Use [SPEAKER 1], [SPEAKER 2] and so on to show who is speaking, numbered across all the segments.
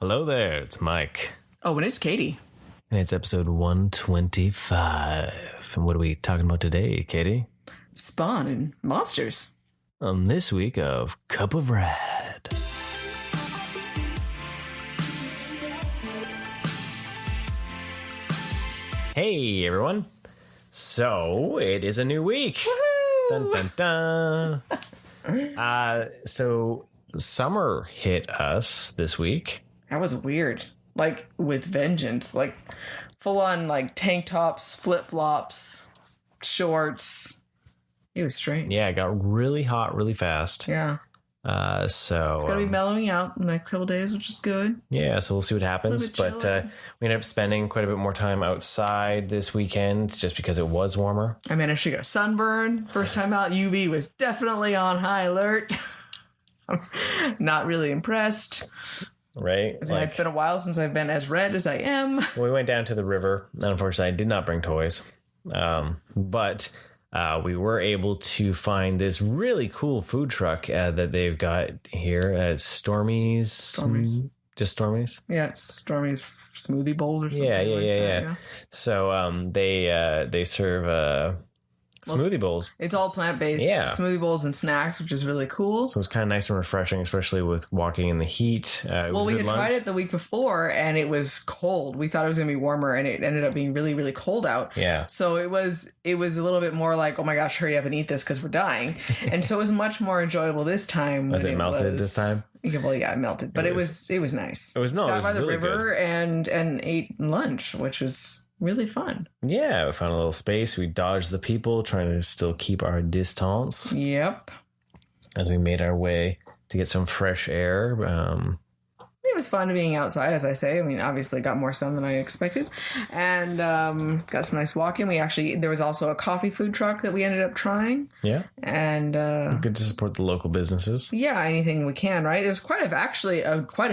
[SPEAKER 1] Hello there, it's Mike.
[SPEAKER 2] Oh, and it's Katie.
[SPEAKER 1] And it's episode 125. And what are we talking about today, Katie?
[SPEAKER 2] Spawn and monsters.
[SPEAKER 1] On this week of Cup of Rad. Hey, everyone. So, it is a new week.
[SPEAKER 2] Woohoo!
[SPEAKER 1] Dun, dun, dun. So, summer hit us this week.
[SPEAKER 2] That was weird. Like, with vengeance. Like, full on, like, tank tops, flip-flops, shorts. It was strange.
[SPEAKER 1] Yeah, it got really hot really fast.
[SPEAKER 2] Yeah.
[SPEAKER 1] So
[SPEAKER 2] It's going to be mellowing out in the next couple days, which is good.
[SPEAKER 1] Yeah, so we'll see what happens. But we ended up spending quite a bit more time outside this weekend just because it was warmer.
[SPEAKER 2] I managed to get a sunburn. First time out, UV was definitely on high alert. I'm not really impressed.
[SPEAKER 1] Right?
[SPEAKER 2] It's been a while since I've been as red as I am.
[SPEAKER 1] We went down to the river. Unfortunately, I did not bring toys. But we were able to find this really cool food truck that they've got here at Stormy's. Just Stormy's?
[SPEAKER 2] Yeah, it's Stormy's smoothie bowls or something.
[SPEAKER 1] Yeah. So they serve smoothie bowls.
[SPEAKER 2] It's all plant-based.
[SPEAKER 1] Yeah.
[SPEAKER 2] Smoothie bowls and snacks, which is really cool.
[SPEAKER 1] So it's kind of nice and refreshing, especially with walking in the heat.
[SPEAKER 2] We had tried it the week before, and it was cold. We thought it was going to be warmer, and it ended up being really, really cold out.
[SPEAKER 1] Yeah.
[SPEAKER 2] So it was a little bit more like, oh my gosh, hurry up and eat this because we're dying. And so it was much more enjoyable this time.
[SPEAKER 1] Was it melted this time?
[SPEAKER 2] Well, yeah, it melted, but it was nice.
[SPEAKER 1] It was
[SPEAKER 2] Sat by the
[SPEAKER 1] really
[SPEAKER 2] river
[SPEAKER 1] good.
[SPEAKER 2] and ate lunch, which was really fun.
[SPEAKER 1] Yeah, we found a little space. We dodged the people, trying to still keep our distance.
[SPEAKER 2] Yep.
[SPEAKER 1] As we made our way to get some fresh air.
[SPEAKER 2] It was fun being outside, as I say. I mean, obviously got more sun than I expected. And got some nice walking. There was also a coffee food truck that we ended up trying.
[SPEAKER 1] Yeah.
[SPEAKER 2] And
[SPEAKER 1] good to support the local businesses.
[SPEAKER 2] Yeah, anything we can, right? There's quite a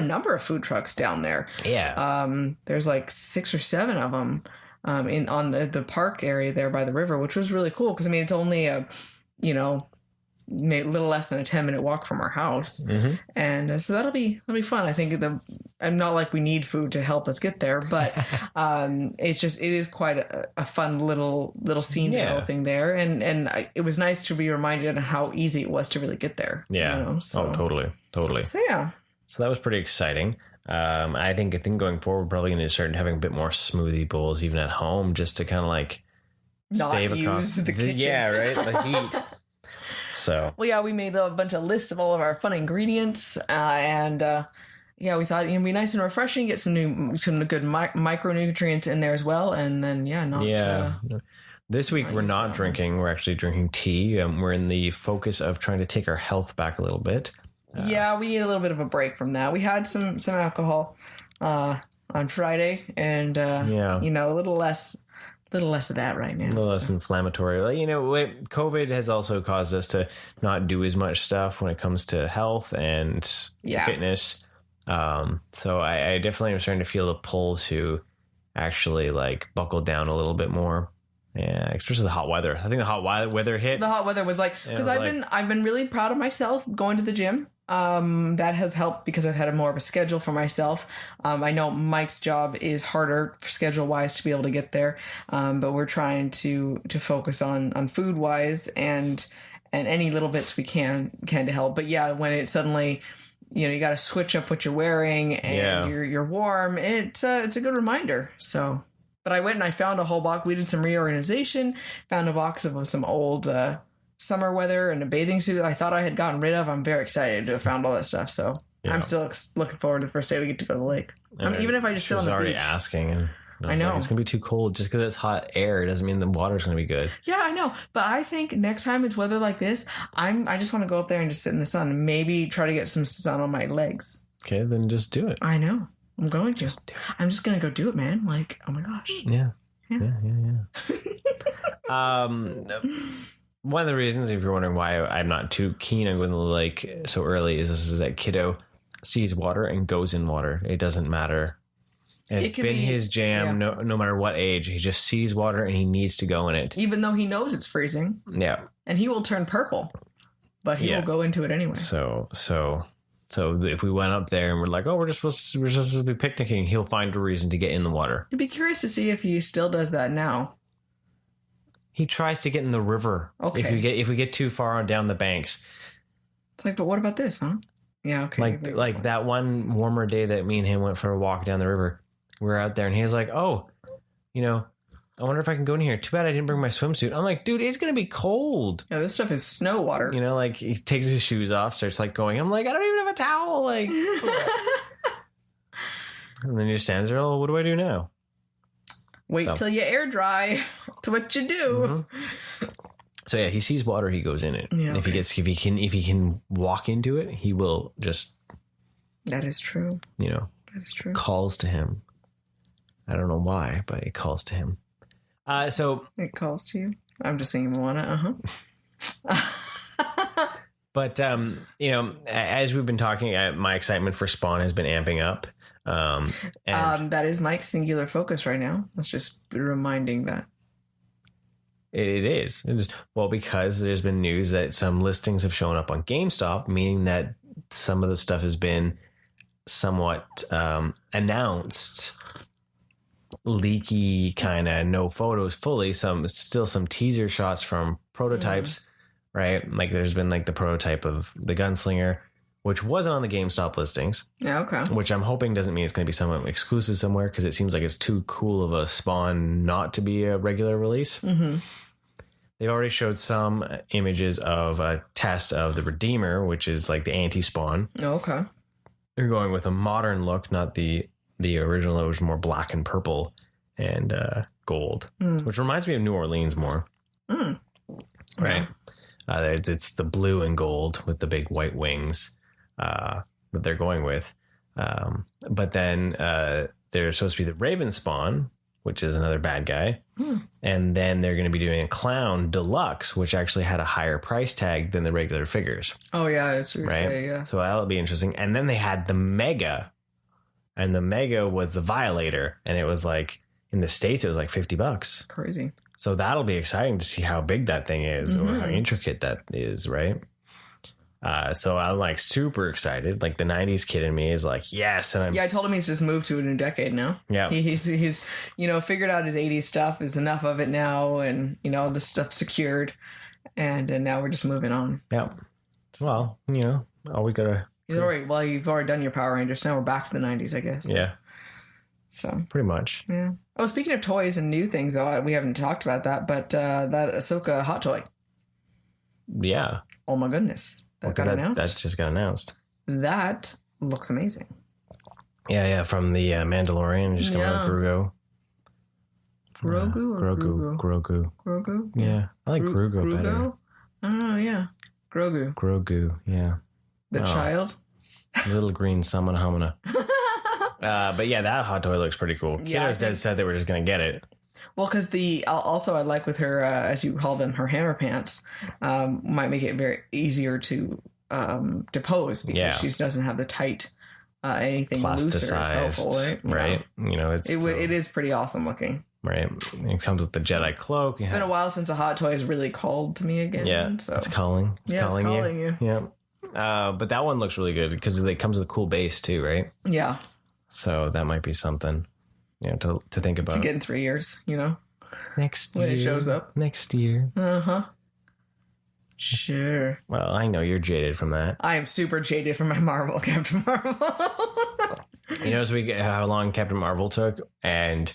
[SPEAKER 2] number of food trucks down there.
[SPEAKER 1] Yeah.
[SPEAKER 2] There's like 6 or 7 of them on the park area there by the river, which was really cool because, I mean, it's only a little less than a 10-minute walk from our house.
[SPEAKER 1] Mm-hmm.
[SPEAKER 2] And so that'll be fun. I think I'm not like we need food to help us get there, but it is quite a fun little scene developing there. And it was nice to be reminded of how easy it was to really get there.
[SPEAKER 1] Yeah.
[SPEAKER 2] So.
[SPEAKER 1] Oh, totally.
[SPEAKER 2] So, yeah.
[SPEAKER 1] So that was pretty exciting. I think going forward, we're probably going to start having a bit more smoothie bowls even at home just to kind of like
[SPEAKER 2] not
[SPEAKER 1] stave
[SPEAKER 2] use the kitchen.
[SPEAKER 1] Yeah, right? The heat. So.
[SPEAKER 2] Well, yeah, we made a bunch of lists of all of our fun ingredients, and we thought it'd be nice and refreshing, get some good micronutrients in there as well, and then
[SPEAKER 1] this week we're not drinking; we're actually drinking tea. We're in the focus of trying to take our health back a little bit.
[SPEAKER 2] We need a little bit of a break from that. We had some alcohol on Friday, and a little less of that right now.
[SPEAKER 1] A little less inflammatory. COVID has also caused us to not do as much stuff when it comes to health and fitness. So I definitely am starting to feel the pull to actually like buckle down a little bit more. Yeah, especially the hot weather. I think the hot weather hit.
[SPEAKER 2] The hot weather was because I've been really proud of myself going to the gym. That has helped because I've had more of a schedule for myself. I know Mike's job is harder schedule wise to be able to get there. But we're trying to focus on food wise and any little bits we can to help. But yeah, when it suddenly, you got to switch up what you're wearing and you're warm. It's a good reminder. So, but I went and I found a whole box. We did some reorganization, found a box of some old, summer weather and a bathing suit I thought I had gotten rid of. I'm very excited to have found all that stuff. So I'm still looking forward to the first day we get to go to the lake. Even if I just sit on the beach. I was already
[SPEAKER 1] asking, and
[SPEAKER 2] I know
[SPEAKER 1] it's gonna be too cold. Just because it's hot air doesn't mean the water's gonna be good.
[SPEAKER 2] Yeah, I know. But I think next time it's weather like this, I just want to go up there and just sit in the sun and maybe try to get some sun on my legs.
[SPEAKER 1] Okay, then just do it.
[SPEAKER 2] I know. I'm going to. I'm just gonna go do it, man. Like, oh my gosh.
[SPEAKER 1] Yeah. One of the reasons, if you're wondering why I'm not too keen on going to the lake so early, is that kiddo sees water and goes in water. It doesn't matter. And it's been his jam, no matter what age. He just sees water and he needs to go in it.
[SPEAKER 2] Even though he knows it's freezing.
[SPEAKER 1] Yeah.
[SPEAKER 2] And he will turn purple. But he will go into it anyway.
[SPEAKER 1] So So if we went up there and we're like, oh, we're just supposed to be picnicking, he'll find a reason to get in the water.
[SPEAKER 2] I'd be curious to see if he still does that now.
[SPEAKER 1] He tries to get in the river.
[SPEAKER 2] Okay.
[SPEAKER 1] If we get too far on down the banks.
[SPEAKER 2] It's like, but what about this, huh? Yeah, okay.
[SPEAKER 1] Like that one warmer day that me and him went for a walk down the river. We were out there and he was like, oh, I wonder if I can go in here. Too bad I didn't bring my swimsuit. I'm like, dude, it's going to be cold.
[SPEAKER 2] Yeah, this stuff is snow water.
[SPEAKER 1] Like he takes his shoes off, starts like going. I'm like, I don't even have a towel. Like, and then he just stands there. Oh, what do I do now?
[SPEAKER 2] Wait till you air dry. That's what you do.
[SPEAKER 1] Mm-hmm. So yeah, he sees water, he goes in it. Yeah, okay. If he can walk into it, he will just.
[SPEAKER 2] That is true.
[SPEAKER 1] That
[SPEAKER 2] is true.
[SPEAKER 1] Calls to him. I don't know why, but it calls to him. So
[SPEAKER 2] it calls to you. I'm just saying Moana.
[SPEAKER 1] But as we've been talking, my excitement for Spawn has been amping up.
[SPEAKER 2] That is Mike's singular focus right now. Let's just be reminding that.
[SPEAKER 1] It is. Well, because there's been news that some listings have shown up on GameStop, meaning that some of the stuff has been somewhat announced. Leaky, kind of no photos fully, some teaser shots from prototypes, right? Like there's been like the prototype of the Gunslinger, which wasn't on the GameStop listings.
[SPEAKER 2] Yeah, okay.
[SPEAKER 1] Which I'm hoping doesn't mean it's going to be somewhat exclusive somewhere, because it seems like it's too cool of a Spawn not to be a regular release.
[SPEAKER 2] Mm-hmm.
[SPEAKER 1] They already showed some images of a test of the Redeemer, which is like the anti-Spawn.
[SPEAKER 2] Oh, okay.
[SPEAKER 1] They're going with a modern look, not the original. It was more black and purple and gold, which reminds me of New Orleans more. Right? Yeah. It's the blue and gold with the big white wings that they're going with. But then there's supposed to be the Raven Spawn, which is another bad guy. And then they're going to be doing a Clown Deluxe, which actually had a higher price tag than the regular figures.
[SPEAKER 2] Oh, yeah. That's what you're saying, yeah.
[SPEAKER 1] So that'll be interesting. And then they had the Mega. And the Mega was the Violator. And it was like, in the States, it was like $50.
[SPEAKER 2] Crazy.
[SPEAKER 1] So that'll be exciting to see how big that thing is, or how intricate that is, right? So I'm like super excited. Like the 90s kid in me is like, yes. And
[SPEAKER 2] I told him he's just moved to a new decade now.
[SPEAKER 1] Yeah.
[SPEAKER 2] He's figured out his 80s stuff. Is enough of it now. And, the stuff's secured. And now we're just moving on.
[SPEAKER 1] Yeah. Well, all we gotta.
[SPEAKER 2] You've already done your Power Rangers. Now we're back to the 90s, I guess.
[SPEAKER 1] Yeah.
[SPEAKER 2] So
[SPEAKER 1] pretty much.
[SPEAKER 2] Yeah. Oh, speaking of toys and new things, though, we haven't talked about that, but that Ahsoka hot toy.
[SPEAKER 1] Yeah.
[SPEAKER 2] Oh my goodness. That got announced.
[SPEAKER 1] That just got announced.
[SPEAKER 2] That looks amazing.
[SPEAKER 1] Yeah. From the Mandalorian, just coming out Grogu.
[SPEAKER 2] Grogu?
[SPEAKER 1] Yeah. I like Grogu better.
[SPEAKER 2] Oh, yeah.
[SPEAKER 1] Grogu, yeah.
[SPEAKER 2] The child?
[SPEAKER 1] Little green summon hamana. But yeah, that hot toy looks pretty cool.
[SPEAKER 2] Yeah,
[SPEAKER 1] Kiddo's dead said they were just going to get it.
[SPEAKER 2] Well, because I like with her, as you call them, her hammer pants, might make it very easier to depose, because she doesn't have the tight anything looser is helpful, right?
[SPEAKER 1] Right.
[SPEAKER 2] It is pretty awesome looking.
[SPEAKER 1] Right. It comes with the Jedi cloak.
[SPEAKER 2] It's been a while since a hot toy has really called to me again.
[SPEAKER 1] Yeah.
[SPEAKER 2] So.
[SPEAKER 1] It's calling. It's calling you.
[SPEAKER 2] Yeah.
[SPEAKER 1] But that one looks really good because it comes with a cool base too, right?
[SPEAKER 2] Yeah.
[SPEAKER 1] So that might be something, to think about.
[SPEAKER 2] To get in 3 years,
[SPEAKER 1] Next year.
[SPEAKER 2] When it shows up.
[SPEAKER 1] Next year.
[SPEAKER 2] Uh-huh. Sure.
[SPEAKER 1] Well, I know you're jaded from that.
[SPEAKER 2] I am super jaded from my Captain Marvel.
[SPEAKER 1] As we get how long Captain Marvel took, and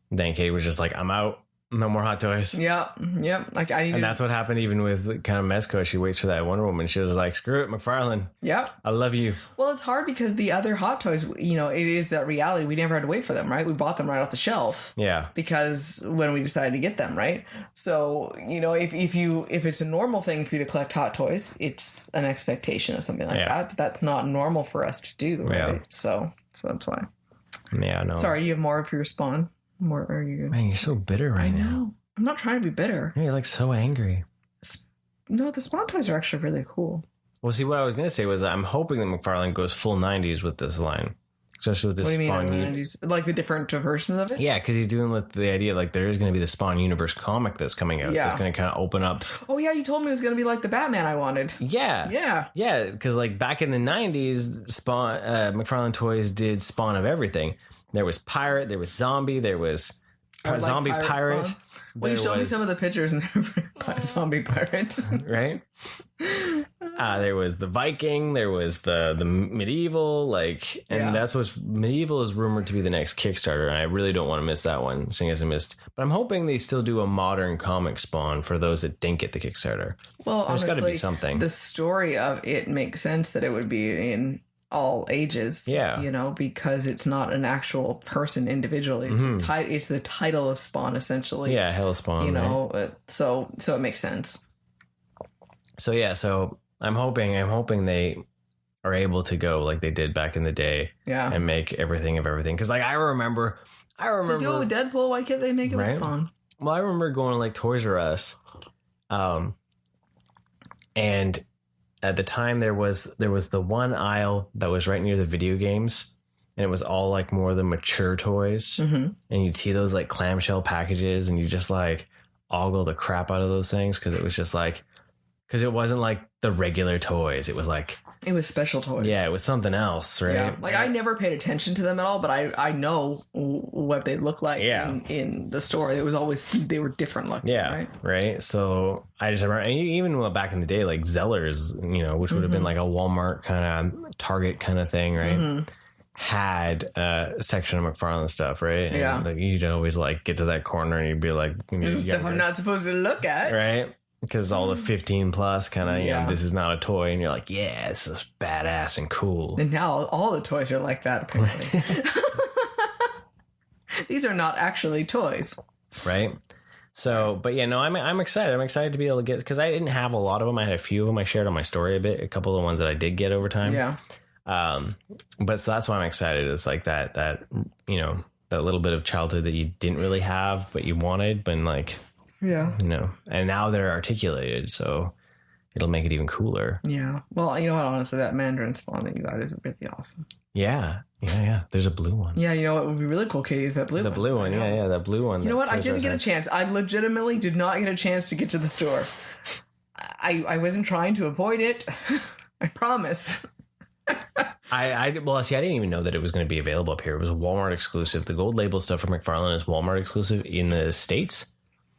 [SPEAKER 1] then Katie was just like, I'm out. No more hot toys.
[SPEAKER 2] Yep. And
[SPEAKER 1] that's what happened even with kind of Mezco. She waits for that Wonder Woman. She was like, screw it, McFarlane.
[SPEAKER 2] Yep.
[SPEAKER 1] I love you.
[SPEAKER 2] Well, it's hard because the other hot toys, it is that reality. We never had to wait for them, right? We bought them right off the shelf.
[SPEAKER 1] Yeah. Because
[SPEAKER 2] when we decided to get them, right? So, if it's a normal thing for you to collect hot toys, it's an expectation of something like that. That's not normal for us to do, right? Yeah. So that's why.
[SPEAKER 1] Yeah, no.
[SPEAKER 2] Sorry, do you have more for your Spawn? More, are you?
[SPEAKER 1] Man, you're so bitter right now.
[SPEAKER 2] I'm not trying to be bitter.
[SPEAKER 1] You're like so angry.
[SPEAKER 2] No, the Spawn toys are actually really cool.
[SPEAKER 1] Well, see, what I was going to say was I'm hoping that McFarlane goes full 90s with this line. especially with this Spawn.
[SPEAKER 2] Like the different versions of it?
[SPEAKER 1] Yeah, because he's doing with the idea like there is going to be the Spawn Universe comic that's coming out. That's going to kind of open up.
[SPEAKER 2] Oh yeah, you told me it was going to be like the Batman I wanted.
[SPEAKER 1] Yeah, because like back in the 90s, Spawn McFarlane Toys did Spawn of everything. There was pirate, there was zombie, there was zombie pirate.
[SPEAKER 2] Spawn. Well, you showed me some of the pictures and zombie pirates.
[SPEAKER 1] Right? There was the Viking, there was the medieval, that's what's medieval is rumored to be the next Kickstarter, and I really don't want to miss that one, seeing as I missed. But I'm hoping they still do a modern comic Spawn for those that didn't get the Kickstarter.
[SPEAKER 2] Well,
[SPEAKER 1] there's got to be something.
[SPEAKER 2] The story of it makes sense that it would be in all ages, because it's not an actual person individually. Mm-hmm. It's the title of Spawn, essentially.
[SPEAKER 1] Yeah, Hell of Spawn.
[SPEAKER 2] Right? So it makes sense.
[SPEAKER 1] So I'm hoping they are able to go like they did back in the day, and make everything of everything. Because like I remember
[SPEAKER 2] they do it with Deadpool. Why can't they make it with Spawn?
[SPEAKER 1] Well, I remember going to like Toys R Us, and at the time there was the one aisle that was right near the video games, and it was all like more the mature toys, and you'd see those like clamshell packages, and you just like ogle the crap out of those things because it was just like, because it wasn't like the regular toys, it was special toys. Yeah, it was something else, right?
[SPEAKER 2] Yeah, like I never paid attention to them at all, but I know what they look like in the store. It was always, they were different looking.
[SPEAKER 1] Yeah, right. So I just remember, and even back in the day, like Zellers, which would have been like a Walmart kind of Target kind of thing, right? Had a section of McFarlane stuff, right? And like, you'd always like get to that corner and you'd be like,
[SPEAKER 2] this is stuff I'm not supposed to look at,
[SPEAKER 1] right? Because all the 15 plus kind of, this is not a toy. And you're like, yeah, this is badass and cool.
[SPEAKER 2] And now all the toys are like that, apparently. These are not actually toys.
[SPEAKER 1] Right? So, but yeah, no, I'm excited. I'm excited to be able to get, because I didn't have a lot of them. I had a few of them. I shared on my story a bit, a couple of the ones that I did get over time.
[SPEAKER 2] Yeah.
[SPEAKER 1] But so that's why I'm excited. It's like that little bit of childhood that you didn't really have, but you wanted, but like, and now they're articulated, so it'll make it even cooler.
[SPEAKER 2] Yeah. Well, you know what? Honestly, that Mandarin Spawn that you got is really awesome.
[SPEAKER 1] Yeah. There's a blue one.
[SPEAKER 2] Yeah. You know what would be really cool, Katie, is that blue one.
[SPEAKER 1] The blue one. Yeah. That blue one.
[SPEAKER 2] You know what? I didn't get a chance. I legitimately did not get a chance to get to the store. I wasn't trying to avoid it. I promise.
[SPEAKER 1] I didn't even know that it was going to be available up here. It was a Walmart exclusive. The gold label stuff from McFarlane is Walmart exclusive in the States.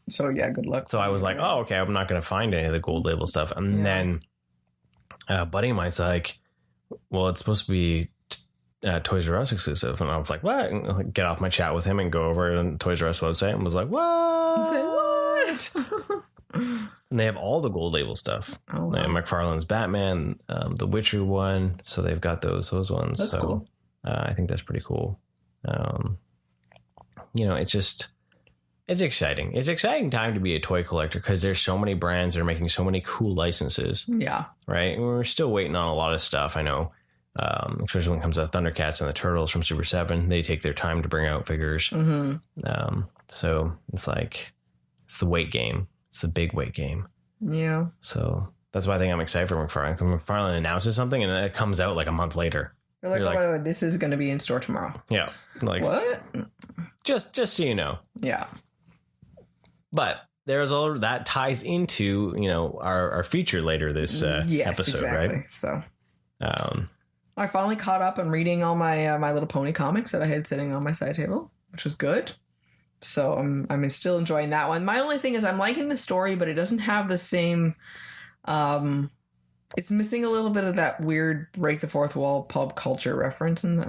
[SPEAKER 2] So yeah, good luck.
[SPEAKER 1] So I was like, oh, okay, I'm not going to find any of the gold label stuff. And then a buddy of mine's like, well, it's supposed to be Toys R Us exclusive. And I was like, what? And get off my chat with him and go over to the Toys R Us website and was like, what? And they have all the gold label stuff. Oh, wow. McFarlane's Batman, the Witcher one. So they've got those ones.
[SPEAKER 2] That's cool.
[SPEAKER 1] I think that's pretty cool. It's exciting. It's an exciting time to be a toy collector because there's so many brands that are making so many cool licenses.
[SPEAKER 2] Yeah.
[SPEAKER 1] Right? And we're still waiting on a lot of stuff, I know. Especially when it comes to Thundercats and the Turtles from Super 7. They take their time to bring out figures. So it's like, it's the weight game. It's the big weight game.
[SPEAKER 2] Yeah.
[SPEAKER 1] So that's why I think I'm excited for McFarlane. Because McFarlane announces something and then it comes out like a month later.
[SPEAKER 2] You're like, by the way, this is going to be in store tomorrow.
[SPEAKER 1] Yeah. Like,
[SPEAKER 2] what?
[SPEAKER 1] Just so you know.
[SPEAKER 2] Yeah.
[SPEAKER 1] But there's all that ties into, our feature later this episode, exactly. Right?
[SPEAKER 2] So I finally caught up on reading all my My Little Pony comics that I had sitting on my side table, which was good. So I'm still enjoying that one. My only thing is I'm liking the story, but it doesn't have the same. It's missing a little bit of that weird break the fourth wall pop culture reference in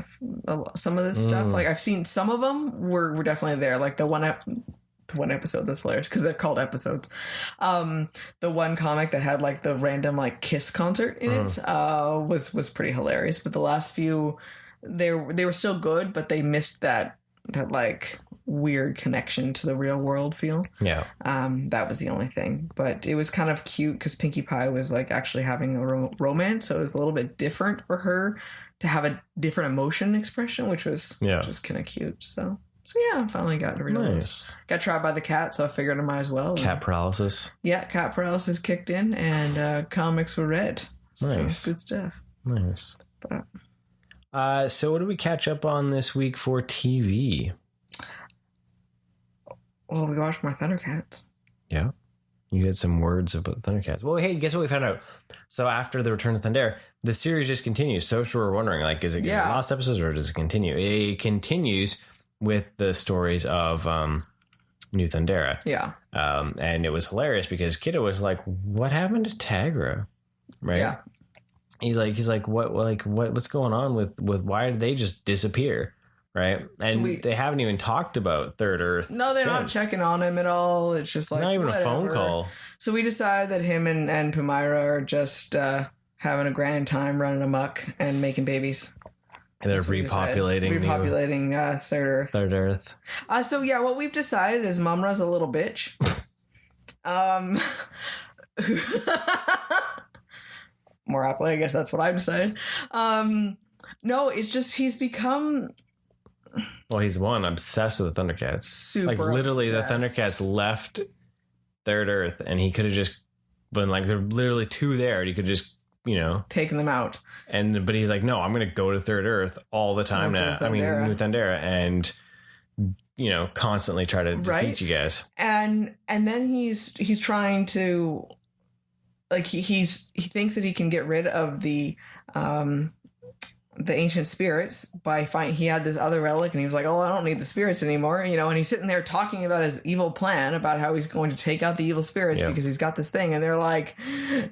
[SPEAKER 2] some of this stuff. Like I've seen some of them were definitely there. Like the one episode that's hilarious because they're called episodes. The one comic that had like the random like Kiss concert in it was pretty hilarious. But the last few, they were still good, but they missed that like weird connection to the real world feel.
[SPEAKER 1] Yeah.
[SPEAKER 2] That was the only thing, but it was kind of cute because Pinkie Pie was like actually having a romance, so it was a little bit different for her to have a different emotion expression, which was kind of cute. So yeah, I finally got to read those. Got trapped by the cat, so I figured I might as well.
[SPEAKER 1] Cat paralysis.
[SPEAKER 2] Yeah, cat paralysis kicked in, and comics were read.
[SPEAKER 1] Nice,
[SPEAKER 2] so, good stuff.
[SPEAKER 1] Nice.
[SPEAKER 2] But
[SPEAKER 1] So what did we catch up on this week for TV?
[SPEAKER 2] Well, we watched more Thundercats.
[SPEAKER 1] Yeah. You had some words about Thundercats. Well, hey, guess what we found out? So after the Return of Thundera, the series just continues. So we're wondering, like, is it going to be lost episodes or does it continue? It continues with the stories of New Thundera.
[SPEAKER 2] Yeah.
[SPEAKER 1] And it was hilarious because Kiddo was like, what happened to Tagra? Right?
[SPEAKER 2] Yeah.
[SPEAKER 1] He's like, what's going on with why did they just disappear? Right. And they haven't even talked about Third Earth.
[SPEAKER 2] No, they're not checking on him at all. It's just like,
[SPEAKER 1] not even
[SPEAKER 2] whatever.
[SPEAKER 1] A phone call.
[SPEAKER 2] So we decide that him and Pumaira are just having a grand time running amok and making babies.
[SPEAKER 1] And they're repopulating
[SPEAKER 2] Third Earth.
[SPEAKER 1] Third Earth.
[SPEAKER 2] So yeah, what we've decided is Mumra's a little bitch. More aptly, I guess that's what I'm saying. No, it's just he's become...
[SPEAKER 1] Well, he's obsessed with the Thundercats.
[SPEAKER 2] Super
[SPEAKER 1] like literally
[SPEAKER 2] obsessed.
[SPEAKER 1] The Thundercats left Third Earth and he could have just been like, there are literally two there. And he could just,
[SPEAKER 2] taken them out.
[SPEAKER 1] But he's like, no, I'm going to go to Third Earth all the time now. I mean, New Thundera and, constantly try to defeat you guys.
[SPEAKER 2] And then he's trying to, like, he thinks that he can get rid of the ancient spirits by he had this other relic and he was like, oh, I don't need the spirits anymore, and he's sitting there talking about his evil plan about how he's going to take out the evil spirits because he's got this thing, and they're like,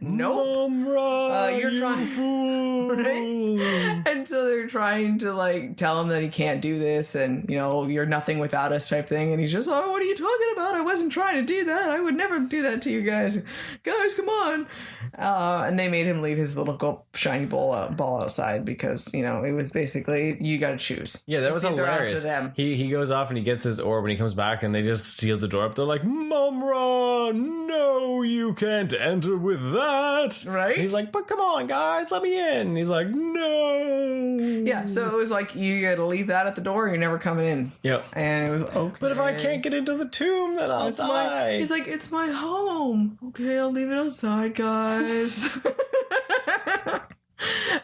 [SPEAKER 2] nope, you're trying, right? And so they're trying to like tell him that he can't do this and you're nothing without us type thing, and he's just, oh, what are you talking about? I wasn't trying to do that. I would never do that to you guys, come on. And they made him leave his little shiny ball outside because it was basically, you got to choose.
[SPEAKER 1] Yeah, that was hilarious. He goes off and he gets his orb and he comes back and they just seal the door up. They're like, Mumra, no, you can't enter with that.
[SPEAKER 2] Right?
[SPEAKER 1] And he's like, but come on, guys, let me in. And he's like, no.
[SPEAKER 2] Yeah, so it was like, you got to leave that at the door. You're never coming in.
[SPEAKER 1] Yep.
[SPEAKER 2] And it was okay.
[SPEAKER 1] But if I can't get into the tomb, then I'll die.
[SPEAKER 2] He's like, it's my home. Okay, I'll leave it outside, guys.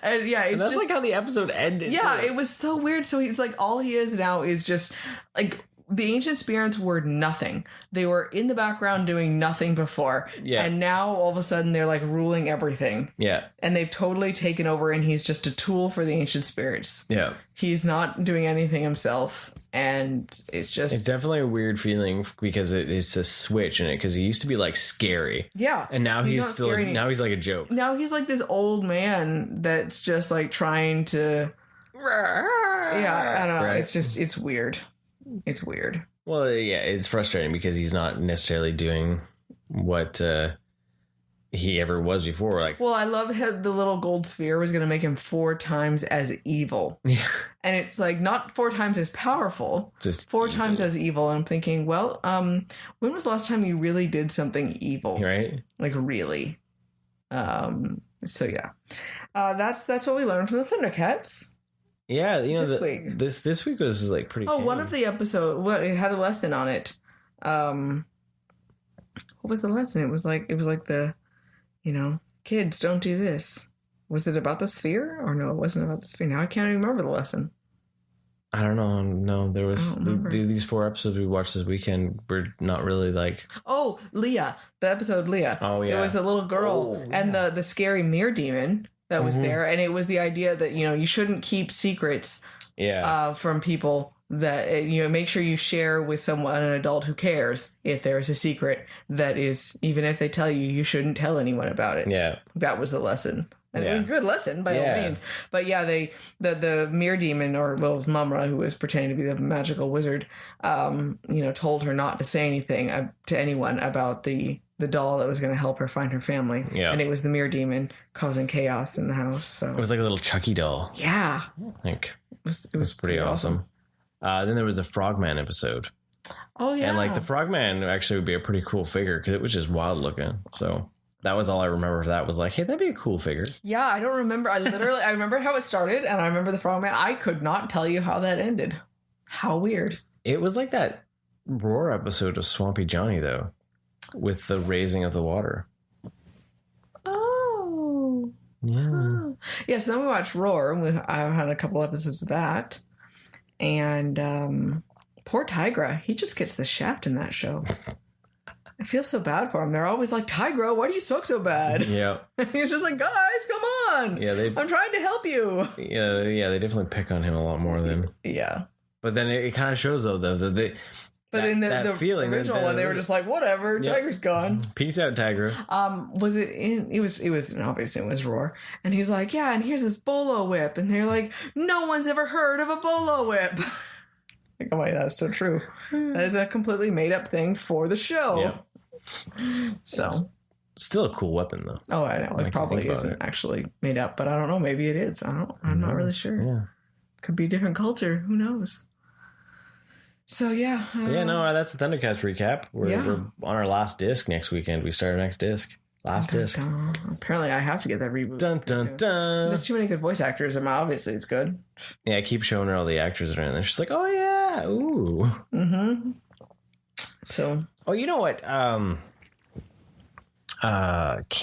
[SPEAKER 2] And yeah,
[SPEAKER 1] and that's just like how the episode ended.
[SPEAKER 2] Yeah, it was so weird. So he's like, all he is now is just like, the ancient spirits were nothing. They were in the background doing nothing before. Yeah. And now all of a sudden they're like ruling everything. Yeah. And they've totally taken over and he's just a tool for the ancient spirits. Yeah. He's not doing anything himself. And it's
[SPEAKER 1] definitely a weird feeling because it's a switch in it, because he used to be like scary. Yeah. And now he's still now he's like a joke.
[SPEAKER 2] Now he's like this old man that's just like trying to, yeah, I don't know. Right? It's weird. It's weird.
[SPEAKER 1] Well, yeah, it's frustrating because he's not necessarily doing what he ever was before. Like,
[SPEAKER 2] well, I love how the little gold sphere was going to make him 4 times as evil. Yeah. And it's like not 4 times as powerful, just 4 times as evil. And I'm thinking, well, when was the last time you really did something evil? Right. Like really. So yeah, that's what we learned from the Thundercats.
[SPEAKER 1] Yeah, this week. This week was like pretty.
[SPEAKER 2] Oh, one of the episodes. Well, it had a lesson on it. What was the lesson? It was like the, kids don't do this. Was it about the sphere or no? It wasn't about the sphere. Now I can't even remember the lesson.
[SPEAKER 1] I don't know. No, there was these 4 episodes we watched this weekend were not really like.
[SPEAKER 2] Oh, Leah, the episode Leah. Oh yeah, it was a little girl and the scary mirror demon that was there, and it was the idea that you shouldn't keep secrets from people, that make sure you share with someone, an adult who cares, if there is a secret that is, even if they tell you, you shouldn't tell anyone about it. Yeah, that was the lesson. And it was a good lesson by all means. But yeah, the mirror demon, or well, it was Mumra, who was pretending to be the magical wizard, told her not to say anything to anyone about the doll that was going to help her find her family. Yeah. And it was the mirror demon causing chaos in the house. So
[SPEAKER 1] it was like a little Chucky doll. Yeah. I think it was pretty awesome. Then there was a Frogman episode. Oh yeah. And like the Frogman actually would be a pretty cool figure because it was just wild looking. So that was all I remember for that, was like, hey, that'd be a cool figure.
[SPEAKER 2] Yeah, I don't remember. I remember how it started, and I remember the Frogman. I could not tell you how that ended. How weird.
[SPEAKER 1] It was like that Roar episode of Swampy Johnny, though, with the raising of the water.
[SPEAKER 2] Oh.
[SPEAKER 1] Yeah.
[SPEAKER 2] Yeah, so then we watched Roar. I've had a couple episodes of that. And poor Tigra, he just gets the shaft in that show. I feel so bad for him. They're always like, Tigra, why do you suck so bad?
[SPEAKER 1] Yeah.
[SPEAKER 2] He's just like, guys, come on.
[SPEAKER 1] Yeah,
[SPEAKER 2] I'm trying to help you.
[SPEAKER 1] Yeah, they definitely pick on him a lot more than.
[SPEAKER 2] Yeah.
[SPEAKER 1] But then it kind of shows, though, that they.
[SPEAKER 2] But in the feeling, original one, they were just like, whatever, yep. Tiger's gone.
[SPEAKER 1] Peace out, Tiger.
[SPEAKER 2] Was it in, it was obviously it was Roar. And he's like, yeah, and here's this bolo whip. And they're like, no one's ever heard of a bolo whip. Like, oh my God, that's so true. That is a completely made up thing for the show.
[SPEAKER 1] Yeah.
[SPEAKER 2] So.
[SPEAKER 1] It's still a cool weapon, though.
[SPEAKER 2] Oh, I know. It probably isn't actually made up, but I don't know. Maybe it is. I'm not really sure.
[SPEAKER 1] Yeah.
[SPEAKER 2] Could be a different culture. Who knows? So, yeah.
[SPEAKER 1] That's the Thundercats recap. We're on our last disc next weekend. We start our next disc. Last disc.
[SPEAKER 2] Apparently, I have to get that reboot.
[SPEAKER 1] Dun, dun, dun.
[SPEAKER 2] There's too many good voice actors. Obviously, it's good.
[SPEAKER 1] Yeah, I keep showing her all the actors that are in there. She's like, oh, yeah. Ooh.
[SPEAKER 2] Mm-hmm. So.
[SPEAKER 1] Oh, you know what?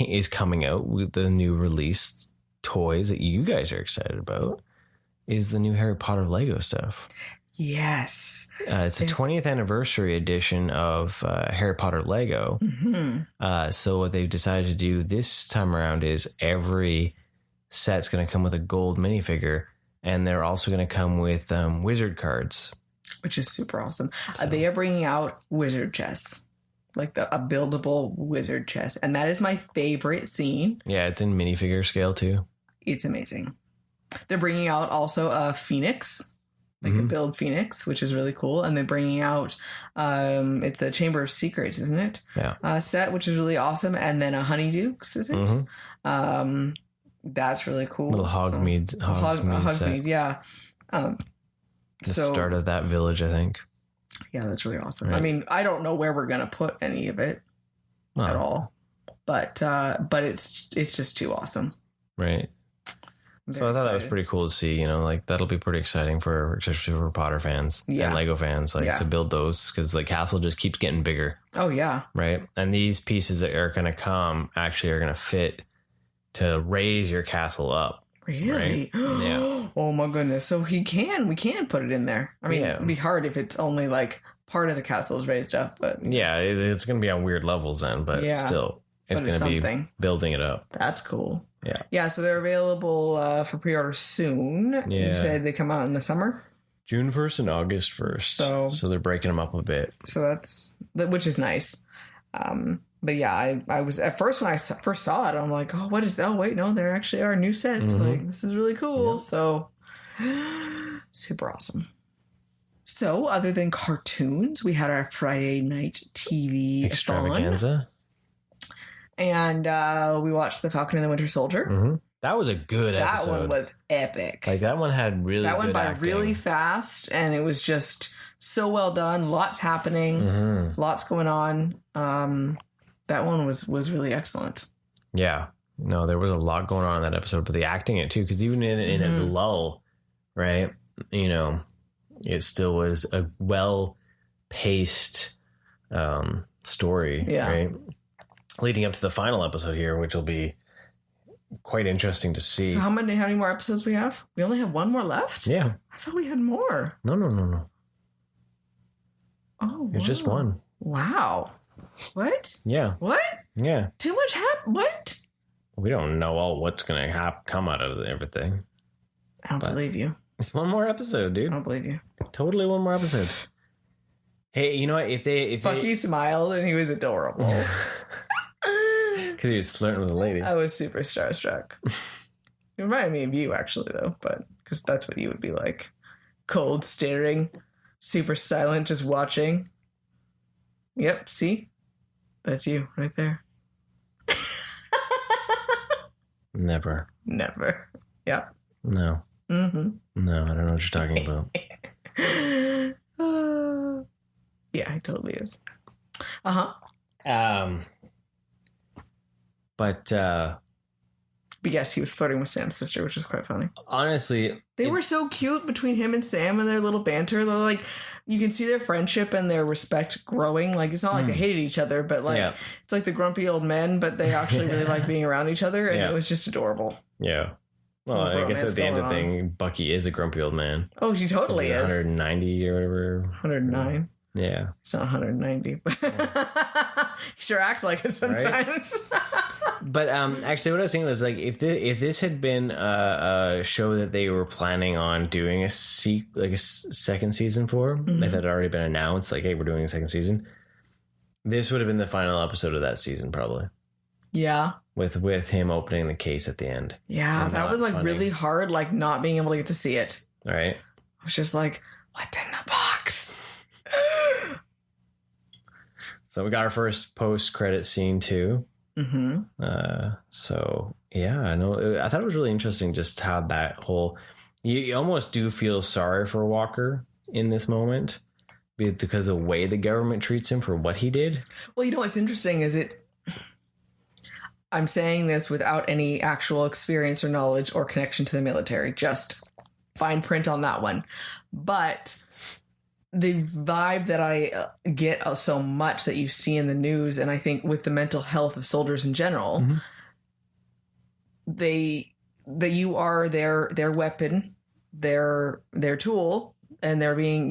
[SPEAKER 1] Is coming out with the new release toys that you guys are excited about is the new Harry Potter Lego stuff.
[SPEAKER 2] Yes.
[SPEAKER 1] It's the 20th anniversary edition of Harry Potter Lego.
[SPEAKER 2] Mm-hmm.
[SPEAKER 1] So what they've decided to do this time around is every set's going to come with a gold minifigure, and they're also going to come with wizard cards.
[SPEAKER 2] Which is super awesome.
[SPEAKER 1] So.
[SPEAKER 2] They are bringing out wizard chess. Like a buildable wizard chess. And that is my favorite scene.
[SPEAKER 1] Yeah, it's in minifigure scale too.
[SPEAKER 2] It's amazing. They're bringing out also a phoenix. Like a build phoenix, which is really cool. And they're bringing out, it's the Chamber of Secrets, isn't it?
[SPEAKER 1] Yeah.
[SPEAKER 2] Set, which is really awesome. And then a Honeydukes, is it?
[SPEAKER 1] Mm-hmm.
[SPEAKER 2] That's really cool.
[SPEAKER 1] Little Hogsmeade set.
[SPEAKER 2] Yeah.
[SPEAKER 1] The start of that village, I think.
[SPEAKER 2] Yeah, that's really awesome.
[SPEAKER 1] Right.
[SPEAKER 2] I mean, I don't know where we're going to put any of it at all. But it's just too awesome.
[SPEAKER 1] Right. So I thought that was pretty cool to see, like that'll be pretty exciting especially for Potter fans and Lego fans, to build those because the castle just keeps getting bigger.
[SPEAKER 2] Oh, yeah.
[SPEAKER 1] Right. And these pieces that are going to come actually are going to fit to raise your castle up.
[SPEAKER 2] Really?
[SPEAKER 1] Right? Yeah.
[SPEAKER 2] Oh, my goodness. So we can put it in there. I mean, it'd be hard if it's only like part of the castle is raised up, but.
[SPEAKER 1] Yeah, it's going to be on weird levels then, but still, it's going to be building it up.
[SPEAKER 2] That's cool.
[SPEAKER 1] Yeah.
[SPEAKER 2] Yeah, so they're available for pre-order soon. Yeah. You said they come out in the summer?
[SPEAKER 1] June 1st and August 1st. So they're breaking them up a bit.
[SPEAKER 2] So which is nice. But yeah, I was, at first when I first saw it, I'm like, oh, what is that? Oh, wait, no, there actually are new sets. Mm-hmm. Like, this is really cool. Yeah. So, super awesome. So, other than cartoons, we had our Friday night TV
[SPEAKER 1] extravaganza.
[SPEAKER 2] And we watched The Falcon and the Winter Soldier.
[SPEAKER 1] Mm-hmm. That was a good episode.
[SPEAKER 2] That one was epic.
[SPEAKER 1] Like, that one had really
[SPEAKER 2] that
[SPEAKER 1] good
[SPEAKER 2] went by
[SPEAKER 1] acting.
[SPEAKER 2] really fast, and it was just so well done. Lots happening. Lots going on. That one was really excellent. Yeah.
[SPEAKER 1] No, there was a lot going on in that episode, but the acting it too, because even in its lull, right? It still was a well-paced story, right? Leading up to the final episode here, which will be quite interesting to see.
[SPEAKER 2] So how many more episodes we have? We only have one more left?
[SPEAKER 1] Yeah.
[SPEAKER 2] I thought we had more.
[SPEAKER 1] No.
[SPEAKER 2] Oh,
[SPEAKER 1] it's just one.
[SPEAKER 2] Wow. What?
[SPEAKER 1] Yeah.
[SPEAKER 2] What?
[SPEAKER 1] Yeah.
[SPEAKER 2] Too much what?
[SPEAKER 1] We don't know what's going to come out of everything.
[SPEAKER 2] I don't believe you.
[SPEAKER 1] It's one more episode, dude.
[SPEAKER 2] I don't believe you.
[SPEAKER 1] Totally one more episode. Hey, you know what? If
[SPEAKER 2] Bucky smiled and he was adorable.
[SPEAKER 1] Because he was flirting with a lady.
[SPEAKER 2] I was super starstruck. It reminded me of you, actually, though, but because that's what you would be like. Cold, staring, super silent, just watching. Yep, see? That's you right there.
[SPEAKER 1] Never.
[SPEAKER 2] Yeah.
[SPEAKER 1] No.
[SPEAKER 2] Mm-hmm.
[SPEAKER 1] No, I don't know what you're talking about.
[SPEAKER 2] Yeah, he totally is.
[SPEAKER 1] But
[SPEAKER 2] yes, he was flirting with Sam's sister, which is quite funny.
[SPEAKER 1] Honestly,
[SPEAKER 2] they were so cute between him and Sam and their little banter. They're like, you can see their friendship and their respect growing. Like, it's not like they hated each other, but like it's like the grumpy old men, but they actually really like being around each other, and it was just adorable.
[SPEAKER 1] Yeah. Well, I guess at the end of the thing, Bucky is a grumpy old man.
[SPEAKER 2] Oh, she totally is.
[SPEAKER 1] 190 or whatever.
[SPEAKER 2] 109.
[SPEAKER 1] Yeah.
[SPEAKER 2] She's not 190. He sure acts like it sometimes. Right?
[SPEAKER 1] But actually, what I was thinking was, like, if this had been a show that they were planning on doing a second season for, if it had already been announced, like, hey, we're doing a second season, this would have been the final episode of that season, probably.
[SPEAKER 2] Yeah.
[SPEAKER 1] With him opening the case at the end.
[SPEAKER 2] Yeah, that was like really hard, like not being able to get to see it.
[SPEAKER 1] Right.
[SPEAKER 2] I was just like, what's in the box?
[SPEAKER 1] So we got our first post-credit scene too. So yeah, I know. I thought it was really interesting just how that whole. You almost do feel sorry for Walker in this moment because of the way the government treats him for what he did.
[SPEAKER 2] Well, you know what's interesting is I'm saying this without any actual experience or knowledge or connection to the military, just fine print on that one. But the vibe that I get so much that you see in the news, and I think with the mental health of soldiers in general, that you are their weapon, their tool, and they're being,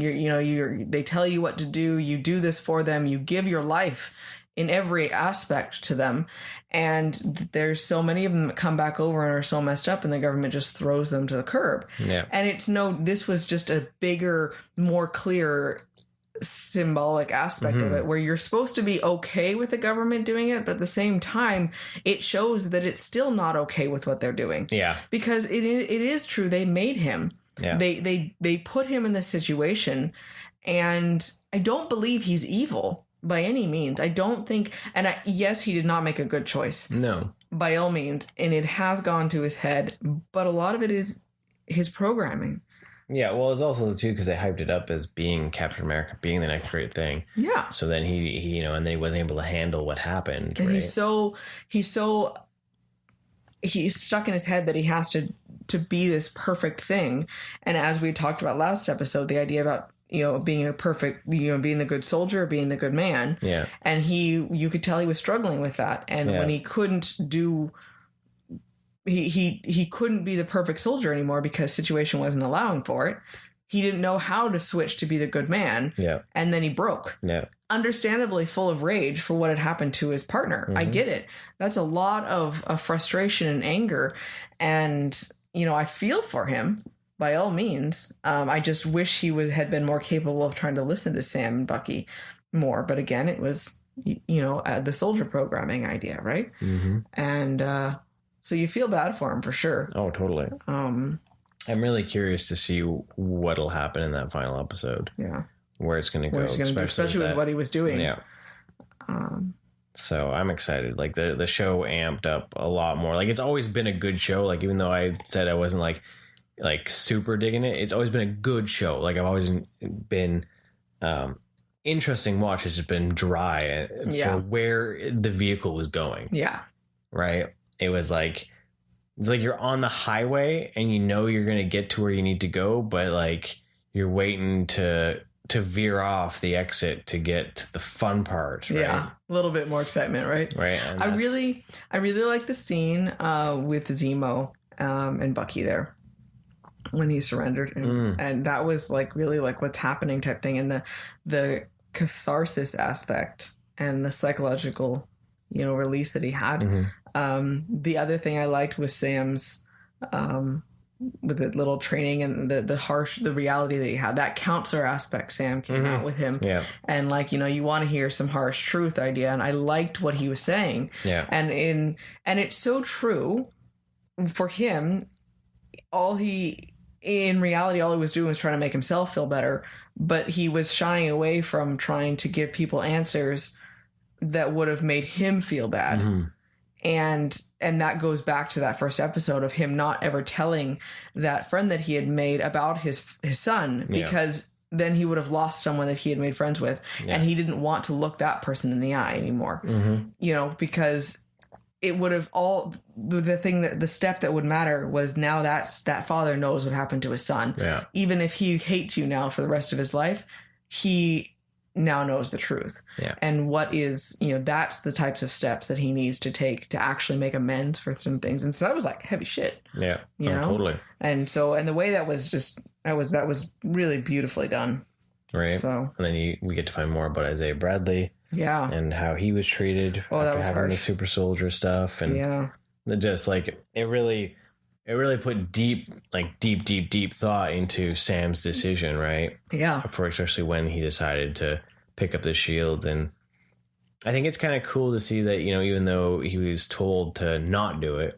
[SPEAKER 2] they tell you what to do. You do this for them. You give your life in every aspect to them. And there's so many of them that come back over and are so messed up, and the government just throws them to the curb. Yeah. And this was just a bigger, more clear symbolic aspect of it, where you're supposed to be okay with the government doing it, but at the same time, it shows that it's still not okay with what they're doing. Yeah. Because it is true. They made him. Yeah. They put him in this situation, and I don't believe he's evil. By any means. I don't think, yes, he did not make a good choice. No. By all means. And it has gone to his head, but a lot of it is his programming.
[SPEAKER 1] Yeah, well, it's also too because they hyped it up as being Captain America, being the next great thing. Yeah. So then he and then he wasn't able to handle what happened.
[SPEAKER 2] And right? he's stuck in his head that he has to be this perfect thing. And as we talked about last episode, the idea about being a perfect, being the good soldier, being the good man. Yeah. And you could tell he was struggling with that. And when he couldn't he couldn't be the perfect soldier anymore because situation wasn't allowing for it. He didn't know how to switch to be the good man. Yeah. And then he broke. Yeah. Understandably full of rage for what had happened to his partner. I get it. That's a lot of frustration and anger. And, I feel for him. By all means, I just wish he had been more capable of trying to listen to Sam and Bucky more. But again, it was, the soldier programming idea, right? And so you feel bad for him for sure.
[SPEAKER 1] Oh, totally. I'm really curious to see what'll happen in that final episode. Yeah, where it's going to go,
[SPEAKER 2] especially with what he was doing. Yeah.
[SPEAKER 1] So I'm excited. Like the show amped up a lot more. Like it's always been a good show. Like even though I said I wasn't like super digging it, it's always been a good show. Like I've always been interesting watch. It's just been dry for where the vehicle was going. Yeah. Right. It was like, it's like you're on the highway and you're going to get to where you need to go, but like you're waiting to veer off the exit to get to the fun part. Right?
[SPEAKER 2] Yeah. A little bit more excitement. Right. Right. I really like the scene with Zemo and Bucky there. When he surrendered, and that was like really like what's happening type thing, and the catharsis aspect and the psychological, release that he had. The other thing I liked was Sam's with the little training and the reality that he had. That counselor aspect Sam came out with him, and like you want to hear some harsh truth idea, and I liked what he was saying. Yeah, and it's so true for him. In reality, all he was doing was trying to make himself feel better, but he was shying away from trying to give people answers that would have made him feel bad. And that goes back to that first episode of him not ever telling that friend that he had made about his son, because then he would have lost someone that he had made friends with, and he didn't want to look that person in the eye anymore. Because it would have the step that would matter was now that father knows what happened to his son. Yeah. Even if he hates you now for the rest of his life, he now knows the truth.
[SPEAKER 1] Yeah.
[SPEAKER 2] And what is, that's the types of steps that he needs to take to actually make amends for some things. And so that was like heavy shit.
[SPEAKER 1] Yeah.
[SPEAKER 2] You know?
[SPEAKER 1] Totally.
[SPEAKER 2] And the way that was that was really beautifully done.
[SPEAKER 1] Right.
[SPEAKER 2] So,
[SPEAKER 1] and then we get to find more about Isaiah Bradley.
[SPEAKER 2] Yeah.
[SPEAKER 1] And how he was treated after having the super soldier stuff. And just like, it really put deep thought into Sam's decision, right?
[SPEAKER 2] Yeah.
[SPEAKER 1] For especially when he decided to pick up the shield. And I think it's kind of cool to see that, even though he was told to not do it,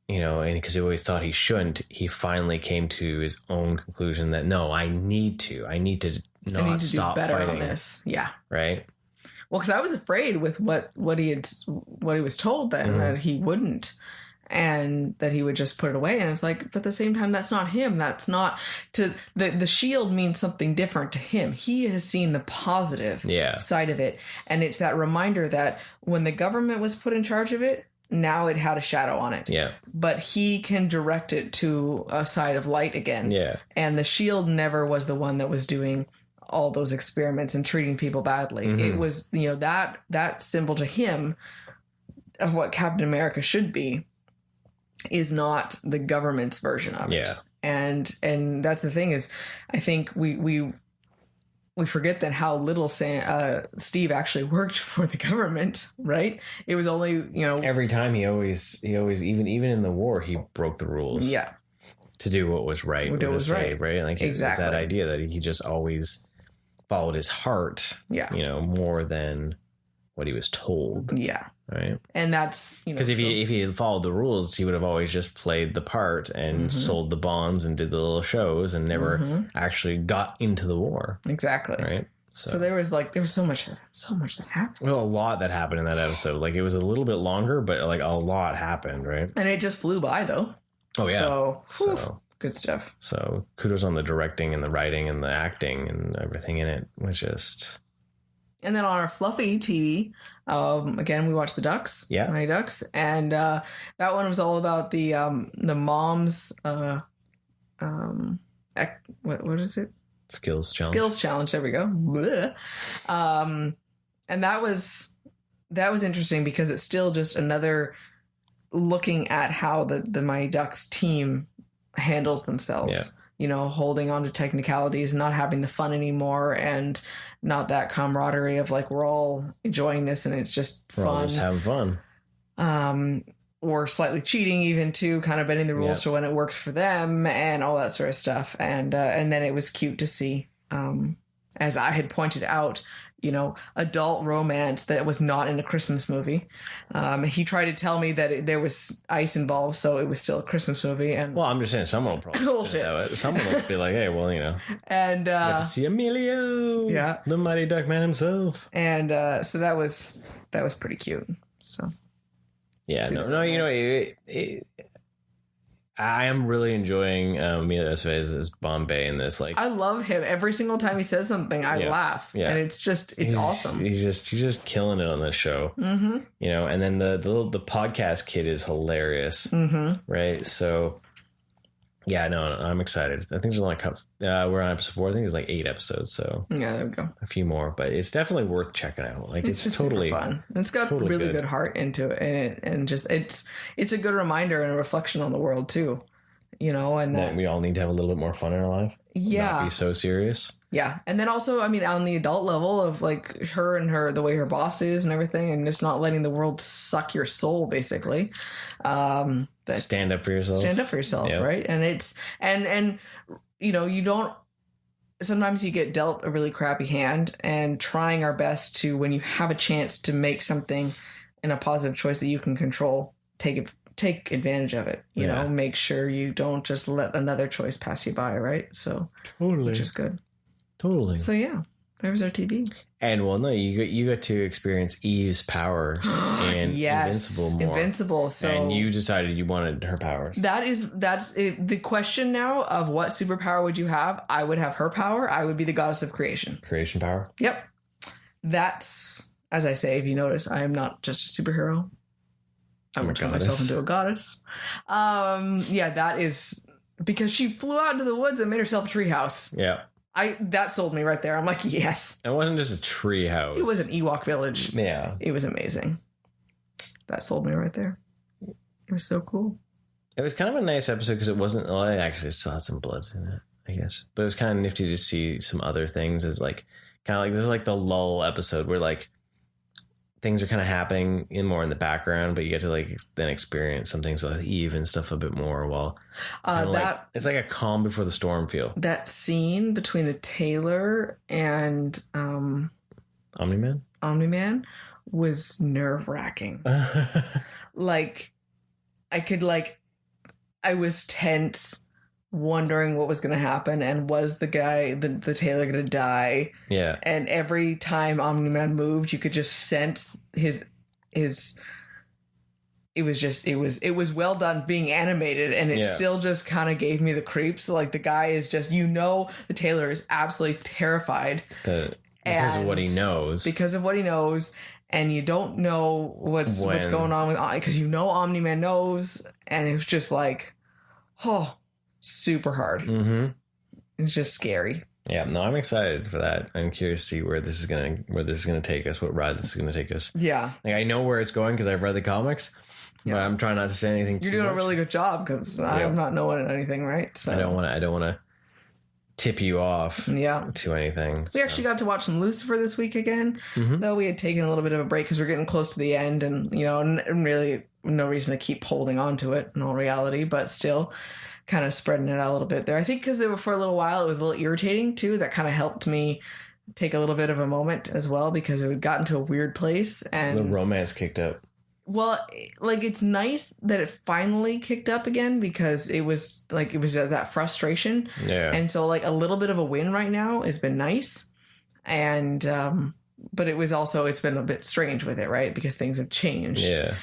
[SPEAKER 1] and because he always thought he shouldn't, he finally came to his own conclusion that, no, I need to not stop
[SPEAKER 2] do better
[SPEAKER 1] fighting
[SPEAKER 2] on this. Yeah.
[SPEAKER 1] Right.
[SPEAKER 2] Well, because I was afraid with what he was told that he wouldn't, and that he would just put it away. And it's like, but at the same time, that's not him. That's not the shield means something different to him. He has seen the positive side of it. And it's that reminder that when the government was put in charge of it, now it had a shadow on it. Yeah. But he can direct it to a side of light again. Yeah. And the shield never was the one that was doing all those experiments and treating people badly. Mm-hmm. It was, that symbol to him of what Captain America should be is not the government's version of it. Yeah. And that's the thing is, I think we forget that how little Steve actually worked for the government, right? It was only,
[SPEAKER 1] every time he always even in the war, he broke the rules. Yeah. To do what was right. What was right. Right. Like exactly. It's that idea that he just always followed his heart. Yeah. More than what he was told. Yeah. Right. And that's, because if he had followed the rules, he would have always just played the part and sold the bonds and did the little shows and never actually got into the war. Exactly. Right. So there was so much that happened. Well, a lot that happened in that episode. Like, it was a little bit longer, but like a lot happened. Right.
[SPEAKER 2] And it just flew by though. Oh yeah. So good stuff.
[SPEAKER 1] So kudos on the directing and the writing and the acting and everything in it. Was just.
[SPEAKER 2] And then on our fluffy TV, again, we watched the Ducks, Mighty Ducks, and that one was all about the mom's what is it?
[SPEAKER 1] Skills challenge.
[SPEAKER 2] Skills challenge. There we go. And that was interesting because it's still just another looking at how the Mighty Ducks team handles themselves. Yeah. Holding on to technicalities, not having the fun anymore, and not that camaraderie of like, we're all enjoying this and it's just fun. We're all just having fun. Or slightly cheating even too, kind of bending the rules to when it works for them and all that sort of stuff. And then it was cute to see, as I had pointed out, adult romance that was not in a Christmas movie. He tried to tell me that there was ice involved, so it was still a Christmas movie. And
[SPEAKER 1] well, I'm just saying, someone will probably bullshit. Someone will be like, "Hey, well, and get to see Emilio, the Mighty Duck Man himself." And
[SPEAKER 2] so that was pretty cute. So
[SPEAKER 1] I am really enjoying Emilio Estevez as Bombay in this. Like,
[SPEAKER 2] I love him. Every single time he says something, I laugh, and it's awesome.
[SPEAKER 1] He's just killing it on this show. Mm-hmm. And then the podcast kid is hilarious, right? So, I'm excited. I think there's only we're on episode 4. I think there's like 8 episodes, so
[SPEAKER 2] there we go.
[SPEAKER 1] A few more, but it's definitely worth checking out. Like, it's just totally
[SPEAKER 2] fun. It's got totally really good heart into it, and just it's a good reminder and a reflection on the world too. And
[SPEAKER 1] that we all need to have a little bit more fun in our life. Yeah, not be so serious.
[SPEAKER 2] Yeah, and then also, I mean, on the adult level of like her the way her boss is and everything, and just not letting the world suck your soul, basically.
[SPEAKER 1] Stand up for yourself.
[SPEAKER 2] Yep. Right? And it's and you don't. Sometimes you get dealt a really crappy hand, and trying our best to, when you have a chance to make something in a positive choice that you can control, take advantage of it. You know, make sure you don't just let another choice pass you by. Right? So totally, which is good. Totally. So there was our TV.
[SPEAKER 1] And well, no, you got to experience Eve's power and Invincible more.
[SPEAKER 2] Invincible. So,
[SPEAKER 1] and you decided you wanted her powers.
[SPEAKER 2] That's it. The question now of what superpower would you have? I would have her power. I would be the goddess of creation.
[SPEAKER 1] Creation power.
[SPEAKER 2] Yep. That's, as I say, if you notice, I am not just a superhero. I would turn myself into a goddess. That is because she flew out into the woods and made herself a treehouse. Yeah. That sold me right there. I'm like, yes.
[SPEAKER 1] It wasn't just a tree house.
[SPEAKER 2] It was an Ewok village.
[SPEAKER 1] Yeah.
[SPEAKER 2] It was amazing. That sold me right there. It was so cool.
[SPEAKER 1] It was kind of a nice episode because it wasn't... Well, it actually still had some blood in it, I guess. But it was kind of nifty to see some other things as like... Kind of like... This is like the lull episode where like... Things are kind of happening more in the background, but you get to like then experience some things like Eve and stuff a bit more while... it's like a calm before the storm feel.
[SPEAKER 2] That scene between the tailor and... Omni-Man was nerve-wracking. Like... I was tense, wondering what was going to happen, and was the guy, the tailor, going to die?
[SPEAKER 1] Yeah.
[SPEAKER 2] And every time Omni-Man moved, you could just sense his. It was well done being animated, and it still just kind of gave me the creeps. Like the guy is just, the tailor is absolutely terrified
[SPEAKER 1] because of what he knows.
[SPEAKER 2] Because of what he knows. And you don't know what's going on with, because Omni-Man knows, and it was just like, super hard.
[SPEAKER 1] Mm-hmm.
[SPEAKER 2] It's just scary.
[SPEAKER 1] Yeah, no, I'm excited for that. I'm curious to see where this is gonna take us, what ride this is gonna take us.
[SPEAKER 2] Yeah,
[SPEAKER 1] like I know where it's going because I've read the comics, but I'm trying not to say anything.
[SPEAKER 2] You're doing a really good job because I'm not knowing anything, right? So
[SPEAKER 1] I don't want to tip you off to anything.
[SPEAKER 2] We actually got to watch some Lucifer this week again, though we had taken a little bit of a break because we're getting close to the end, and really no reason to keep holding on to it in all reality, but still kind of spreading it out a little bit there. I think because for a little while it was a little irritating too. That kind of helped me take a little bit of a moment as well because it had gotten to a weird place and
[SPEAKER 1] the romance kicked up.
[SPEAKER 2] Well, like it's nice that it finally kicked up again because it was that frustration.
[SPEAKER 1] Yeah.
[SPEAKER 2] And so like a little bit of a win right now has been nice. And, but it's been a bit strange with it, right? Because things have changed.
[SPEAKER 1] Yeah.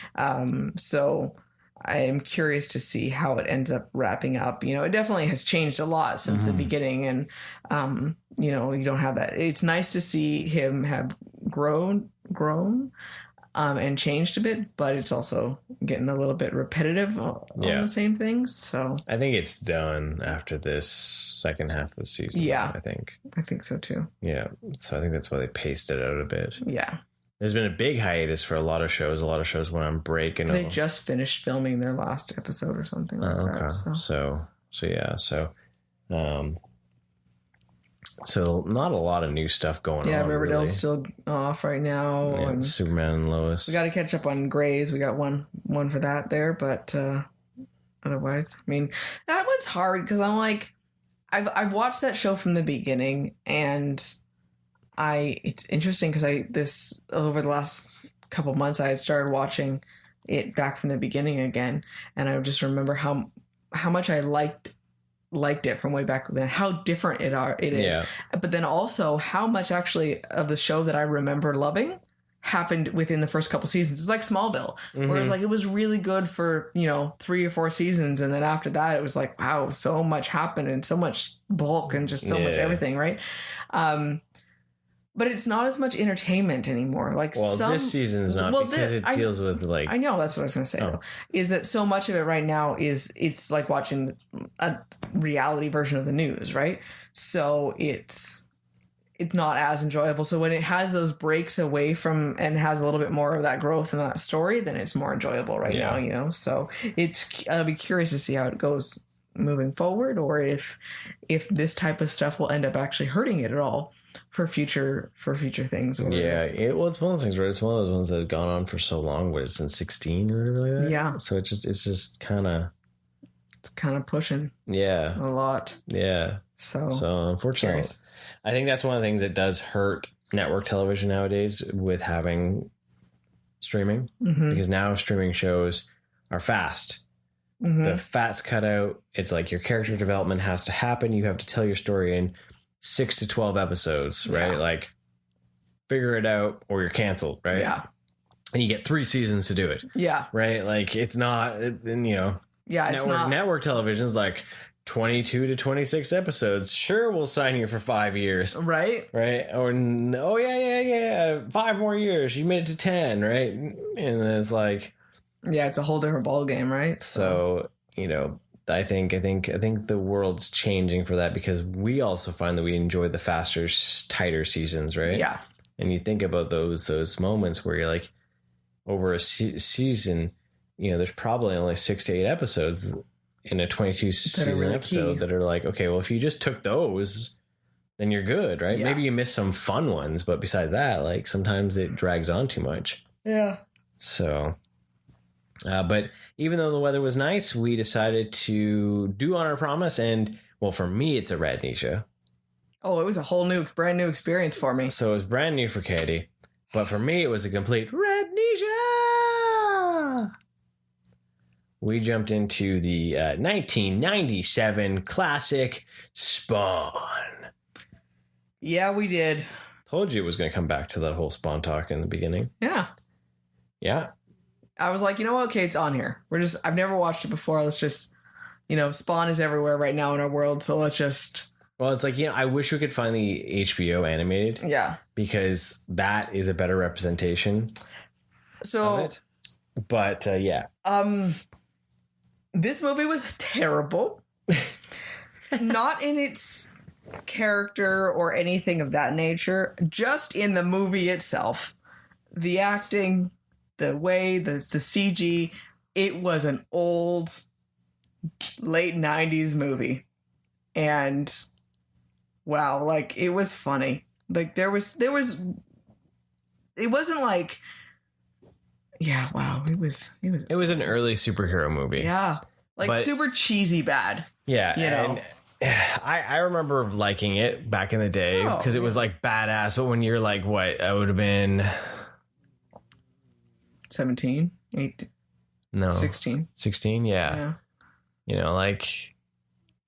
[SPEAKER 2] So I am curious to see how it ends up wrapping up. It definitely has changed a lot since the beginning. And, you don't have that. It's nice to see him have grown. And changed a bit, but it's also getting a little bit repetitive on the same things. So
[SPEAKER 1] I think it's done after this second half of the season.
[SPEAKER 2] Yeah,
[SPEAKER 1] I think
[SPEAKER 2] so too.
[SPEAKER 1] Yeah, so I think that's why they paced it out a bit.
[SPEAKER 2] Yeah,
[SPEAKER 1] there's been a big hiatus for a lot of shows. A lot of shows went on break, and
[SPEAKER 2] they just finished filming their last episode or something like that.
[SPEAKER 1] So not a lot of new stuff going on.
[SPEAKER 2] Yeah, Riverdale's still off right now.
[SPEAKER 1] Yeah,
[SPEAKER 2] and
[SPEAKER 1] Superman and Lois.
[SPEAKER 2] We got to catch up on Greys. We got one for that there, but otherwise, I mean, that one's hard because I'm like, I've watched that show from the beginning, and it's interesting because over the last couple months I had started watching it back from the beginning again, and I just remember how much I liked it from way back then, how different it is. But then also how much actually of the show that I remember loving happened within the first couple seasons. It's like Smallville, where it's like it was really good for 3 or 4 seasons, and then after that it was like, wow, so much happened and so much bulk and just so much everything, right? But it's not as much entertainment anymore. Like,
[SPEAKER 1] this season is not because it deals with like...
[SPEAKER 2] I know, that's what I was going to say, is that so much of it right now it's like watching a reality version of the news, right? So it's not as enjoyable. So when it has those breaks away from and has a little bit more of that growth in that story, then it's more enjoyable right now, So I'll be curious to see how it goes moving forward, or if this type of stuff will end up actually hurting it at all for future things.
[SPEAKER 1] It's one of those things, right? It's one of those ones that have gone on for so long, where it's in 16 or whatever like that.
[SPEAKER 2] Yeah.
[SPEAKER 1] So it's just kind of...
[SPEAKER 2] It's kind of pushing.
[SPEAKER 1] Yeah.
[SPEAKER 2] A lot.
[SPEAKER 1] Yeah. So unfortunately, I think that's one of the things that does hurt network television nowadays with having streaming, because now streaming shows are fast. The fat's cut out. It's like your character development has to happen. You have to tell your story in 6 to 12 episodes, right? Yeah. Like, figure it out or you're canceled, right?
[SPEAKER 2] Yeah.
[SPEAKER 1] And you get 3 seasons to do it.
[SPEAKER 2] Yeah.
[SPEAKER 1] Right? Like, it's not,
[SPEAKER 2] yeah, it's not.
[SPEAKER 1] Network television is like 22 to 26 episodes. Sure, we'll sign you for 5 years.
[SPEAKER 2] Right.
[SPEAKER 1] Right? Or, 5 more years. You made it to 10, right? And it's like...
[SPEAKER 2] Yeah, it's a whole different ballgame, right?
[SPEAKER 1] So, I think the world's changing for that, because we also find that we enjoy the faster, tighter seasons, right?
[SPEAKER 2] Yeah.
[SPEAKER 1] And you think about those moments where you're like, over a season, there's probably only 6 to 8 episodes in a 22 season really episode that are like, okay, well, if you just took those, then you're good, right? Yeah. Maybe you miss some fun ones, but besides that, like, sometimes it drags on too much.
[SPEAKER 2] Yeah.
[SPEAKER 1] So, but even though the weather was nice, we decided to do on our promise. And, well, for me, it's a RADnesia.
[SPEAKER 2] Oh, it was a brand new experience for me.
[SPEAKER 1] So it was brand new for Katie. But for me, it was a complete RADnesia. We jumped into the 1997 classic Spawn.
[SPEAKER 2] Yeah, we did.
[SPEAKER 1] Told you it was going to come back to that whole Spawn talk in the beginning.
[SPEAKER 2] Yeah.
[SPEAKER 1] Yeah.
[SPEAKER 2] I was like, you know what? Okay, it's on here. I've never watched it before. Let's just, Spawn is everywhere right now in our world. So let's just.
[SPEAKER 1] Well, it's like, I wish we could find the HBO animated.
[SPEAKER 2] Yeah.
[SPEAKER 1] Because that is a better representation of it. But, yeah.
[SPEAKER 2] This movie was terrible. Not in its character or anything of that nature. Just in the movie itself. The acting, the way, the CG. It was an old, late 90s movie. And... wow, like, it was funny. Like, it wasn't like, yeah, wow, it was
[SPEAKER 1] an early superhero movie.
[SPEAKER 2] Yeah, like, super cheesy bad.
[SPEAKER 1] Yeah, and I remember liking it back in the day because it was like badass. But when you're like, what? I would have been
[SPEAKER 2] 17, 8, no, 16,
[SPEAKER 1] yeah. Like,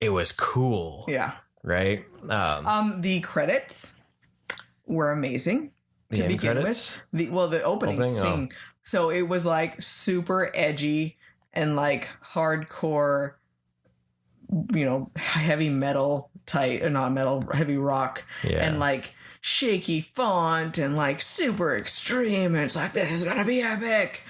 [SPEAKER 1] it was cool.
[SPEAKER 2] Yeah.
[SPEAKER 1] Right.
[SPEAKER 2] The credits were amazing to begin with. The opening scene. Oh. So it was like super edgy and like hardcore, heavy metal type, not metal, heavy rock, and like shaky font and like super extreme. And it's like, this is gonna be epic.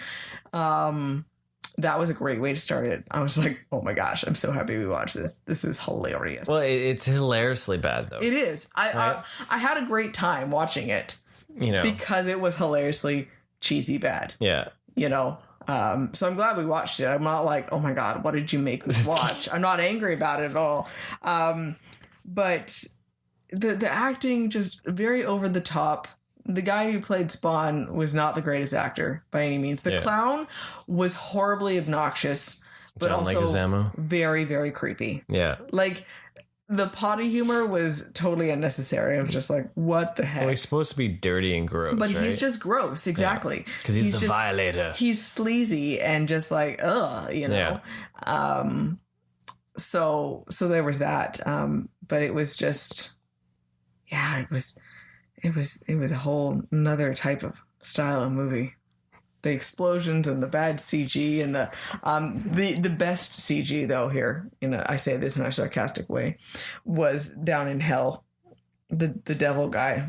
[SPEAKER 2] That was a great way to start it. I was like, oh my gosh, I'm so happy we watched this. This is hilarious.
[SPEAKER 1] Well, it's hilariously bad, though.
[SPEAKER 2] It is. I had a great time watching it. Because it was hilariously cheesy bad.
[SPEAKER 1] Yeah.
[SPEAKER 2] So I'm glad we watched it. I'm not like, oh my God, what did you make me watch? I'm not angry about it at all. But the acting just very over the top. The guy who played Spawn was not the greatest actor by any means. The clown was horribly obnoxious, but also very, very creepy.
[SPEAKER 1] Yeah.
[SPEAKER 2] Like, the potty humor was totally unnecessary. I was just like, what the heck?
[SPEAKER 1] Well, he's supposed to be dirty and gross,
[SPEAKER 2] but he's just gross, exactly.
[SPEAKER 1] Because he's the violator.
[SPEAKER 2] He's sleazy and just like, ugh, Yeah. So there was that. But it was just, it was a whole another type of style of movie. The explosions and the bad CG and the best CG though here, I say this in a sarcastic way, was down in hell. The devil guy,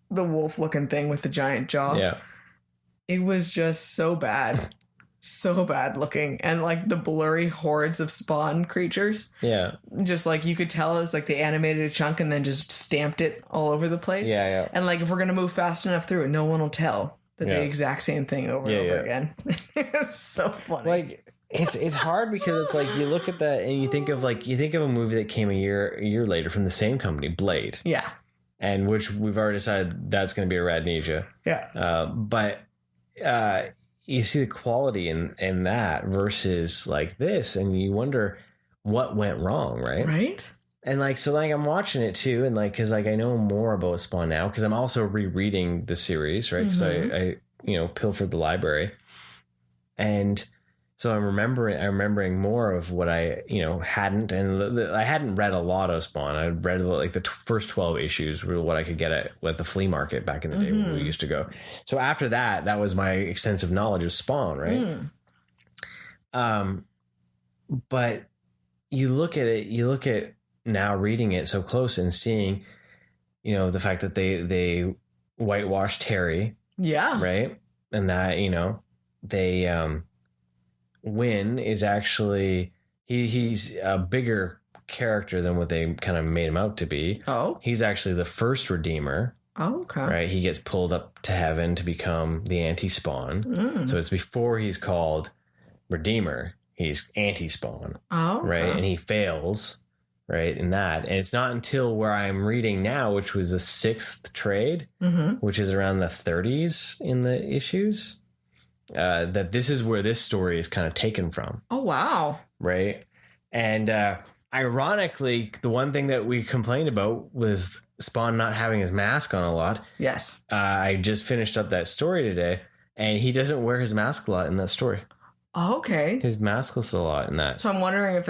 [SPEAKER 2] the wolf looking thing with the giant jaw.
[SPEAKER 1] Yeah,
[SPEAKER 2] it was just so bad. So bad looking, and like the blurry hordes of Spawn creatures.
[SPEAKER 1] Yeah,
[SPEAKER 2] just like you could tell it's like they animated a chunk and then just stamped it all over the place.
[SPEAKER 1] Yeah.
[SPEAKER 2] And like if we're gonna move fast enough through it, no one will tell that the exact same thing over and over again. It's so funny.
[SPEAKER 1] Like it's hard because it's like you look at that and you think of a movie that came a year later from the same company, Blade.
[SPEAKER 2] Yeah,
[SPEAKER 1] and which we've already decided that's going to be a RADnesia.
[SPEAKER 2] Yeah,
[SPEAKER 1] but. You see the quality in that versus like this, and you wonder what went wrong, right?
[SPEAKER 2] Right.
[SPEAKER 1] And like, so like I'm watching it too, and like, cause like I know more about Spawn now, cause I'm also rereading the series, right? Cause I pilfered the library, and so I'm remembering more of what I hadn't, and I hadn't read a lot of Spawn. I read like the first 12 issues were what I could get at the flea market back in the day when we used to go. So after that was my extensive knowledge of Spawn, right? But you look at now reading it so close and seeing, the fact that they whitewashed Harry, right, and that Wynn is actually he's a bigger character than what they kind of made him out to be.
[SPEAKER 2] Oh.
[SPEAKER 1] He's actually the first Redeemer.
[SPEAKER 2] Oh, okay.
[SPEAKER 1] Right? He gets pulled up to heaven to become the anti-Spawn. So it's before he's called Redeemer. He's anti-Spawn.
[SPEAKER 2] Oh, okay.
[SPEAKER 1] Right? And he fails, right, in that. And it's not until where I'm reading now, which was the 6th trade, which is around the 30s in the issues, that this is where this story is kind of taken from.
[SPEAKER 2] Oh, wow.
[SPEAKER 1] Right? And ironically, the one thing that we complained about was Spawn not having his mask on a lot.
[SPEAKER 2] Yes.
[SPEAKER 1] I just finished up that story today, and he doesn't wear his mask a lot in that story.
[SPEAKER 2] Oh, okay.
[SPEAKER 1] His maskless a lot in that.
[SPEAKER 2] So I'm wondering if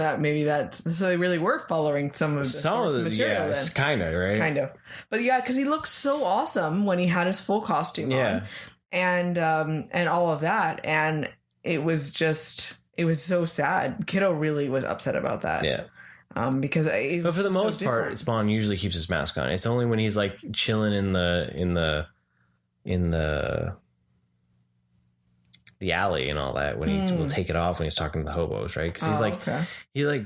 [SPEAKER 2] so they really were following some of the source material.
[SPEAKER 1] Yeah, kind of, right?
[SPEAKER 2] Kind of. But yeah, because he looked so awesome when he had his full costume on. And all of that. And it was so sad. Kiddo really was upset about that.
[SPEAKER 1] Yeah.
[SPEAKER 2] Because
[SPEAKER 1] but for the most part, Spawn usually keeps his mask on. It's only when he's like chilling in the alley and all that when he will take it off when he's talking to the hobos, right? Because he like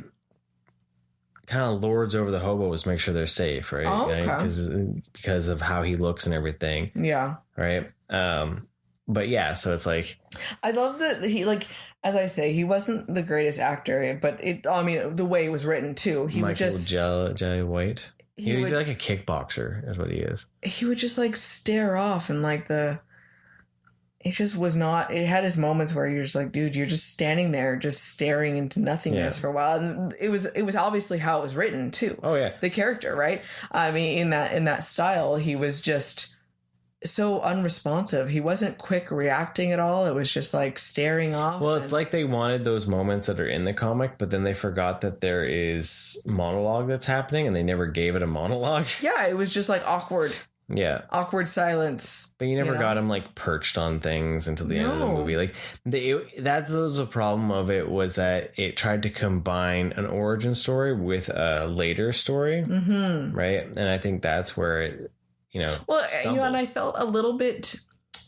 [SPEAKER 1] kind of lords over the hobos to make sure they're safe, right?
[SPEAKER 2] Oh, okay.
[SPEAKER 1] Because of how he looks and everything.
[SPEAKER 2] Yeah.
[SPEAKER 1] Right. But yeah, so it's like
[SPEAKER 2] I love that he, like, as I say, he wasn't the greatest actor, but the way it was written too. He
[SPEAKER 1] Michael
[SPEAKER 2] would just
[SPEAKER 1] Jai White. He's like a kickboxer, is what he is.
[SPEAKER 2] He would just like stare off, and like it just was not. It had his moments where you're just like, dude, you're just standing there, just staring into nothingness for a while. And it was obviously how it was written too.
[SPEAKER 1] Oh yeah,
[SPEAKER 2] the character, right? I mean, in that style, he was just so unresponsive. He wasn't quick reacting at all. It was just like staring off.
[SPEAKER 1] Well, it's like they wanted those moments that are in the comic, but then they forgot that there is monologue that's happening, and they never gave it a monologue.
[SPEAKER 2] Yeah, it was just like awkward.
[SPEAKER 1] Yeah.
[SPEAKER 2] Awkward silence.
[SPEAKER 1] But you never got him like perched on things until the end of the movie. Like that was a problem of it, was that it tried to combine an origin story with a later story. Right. And I think that's where it, stumbled.
[SPEAKER 2] And I felt a little bit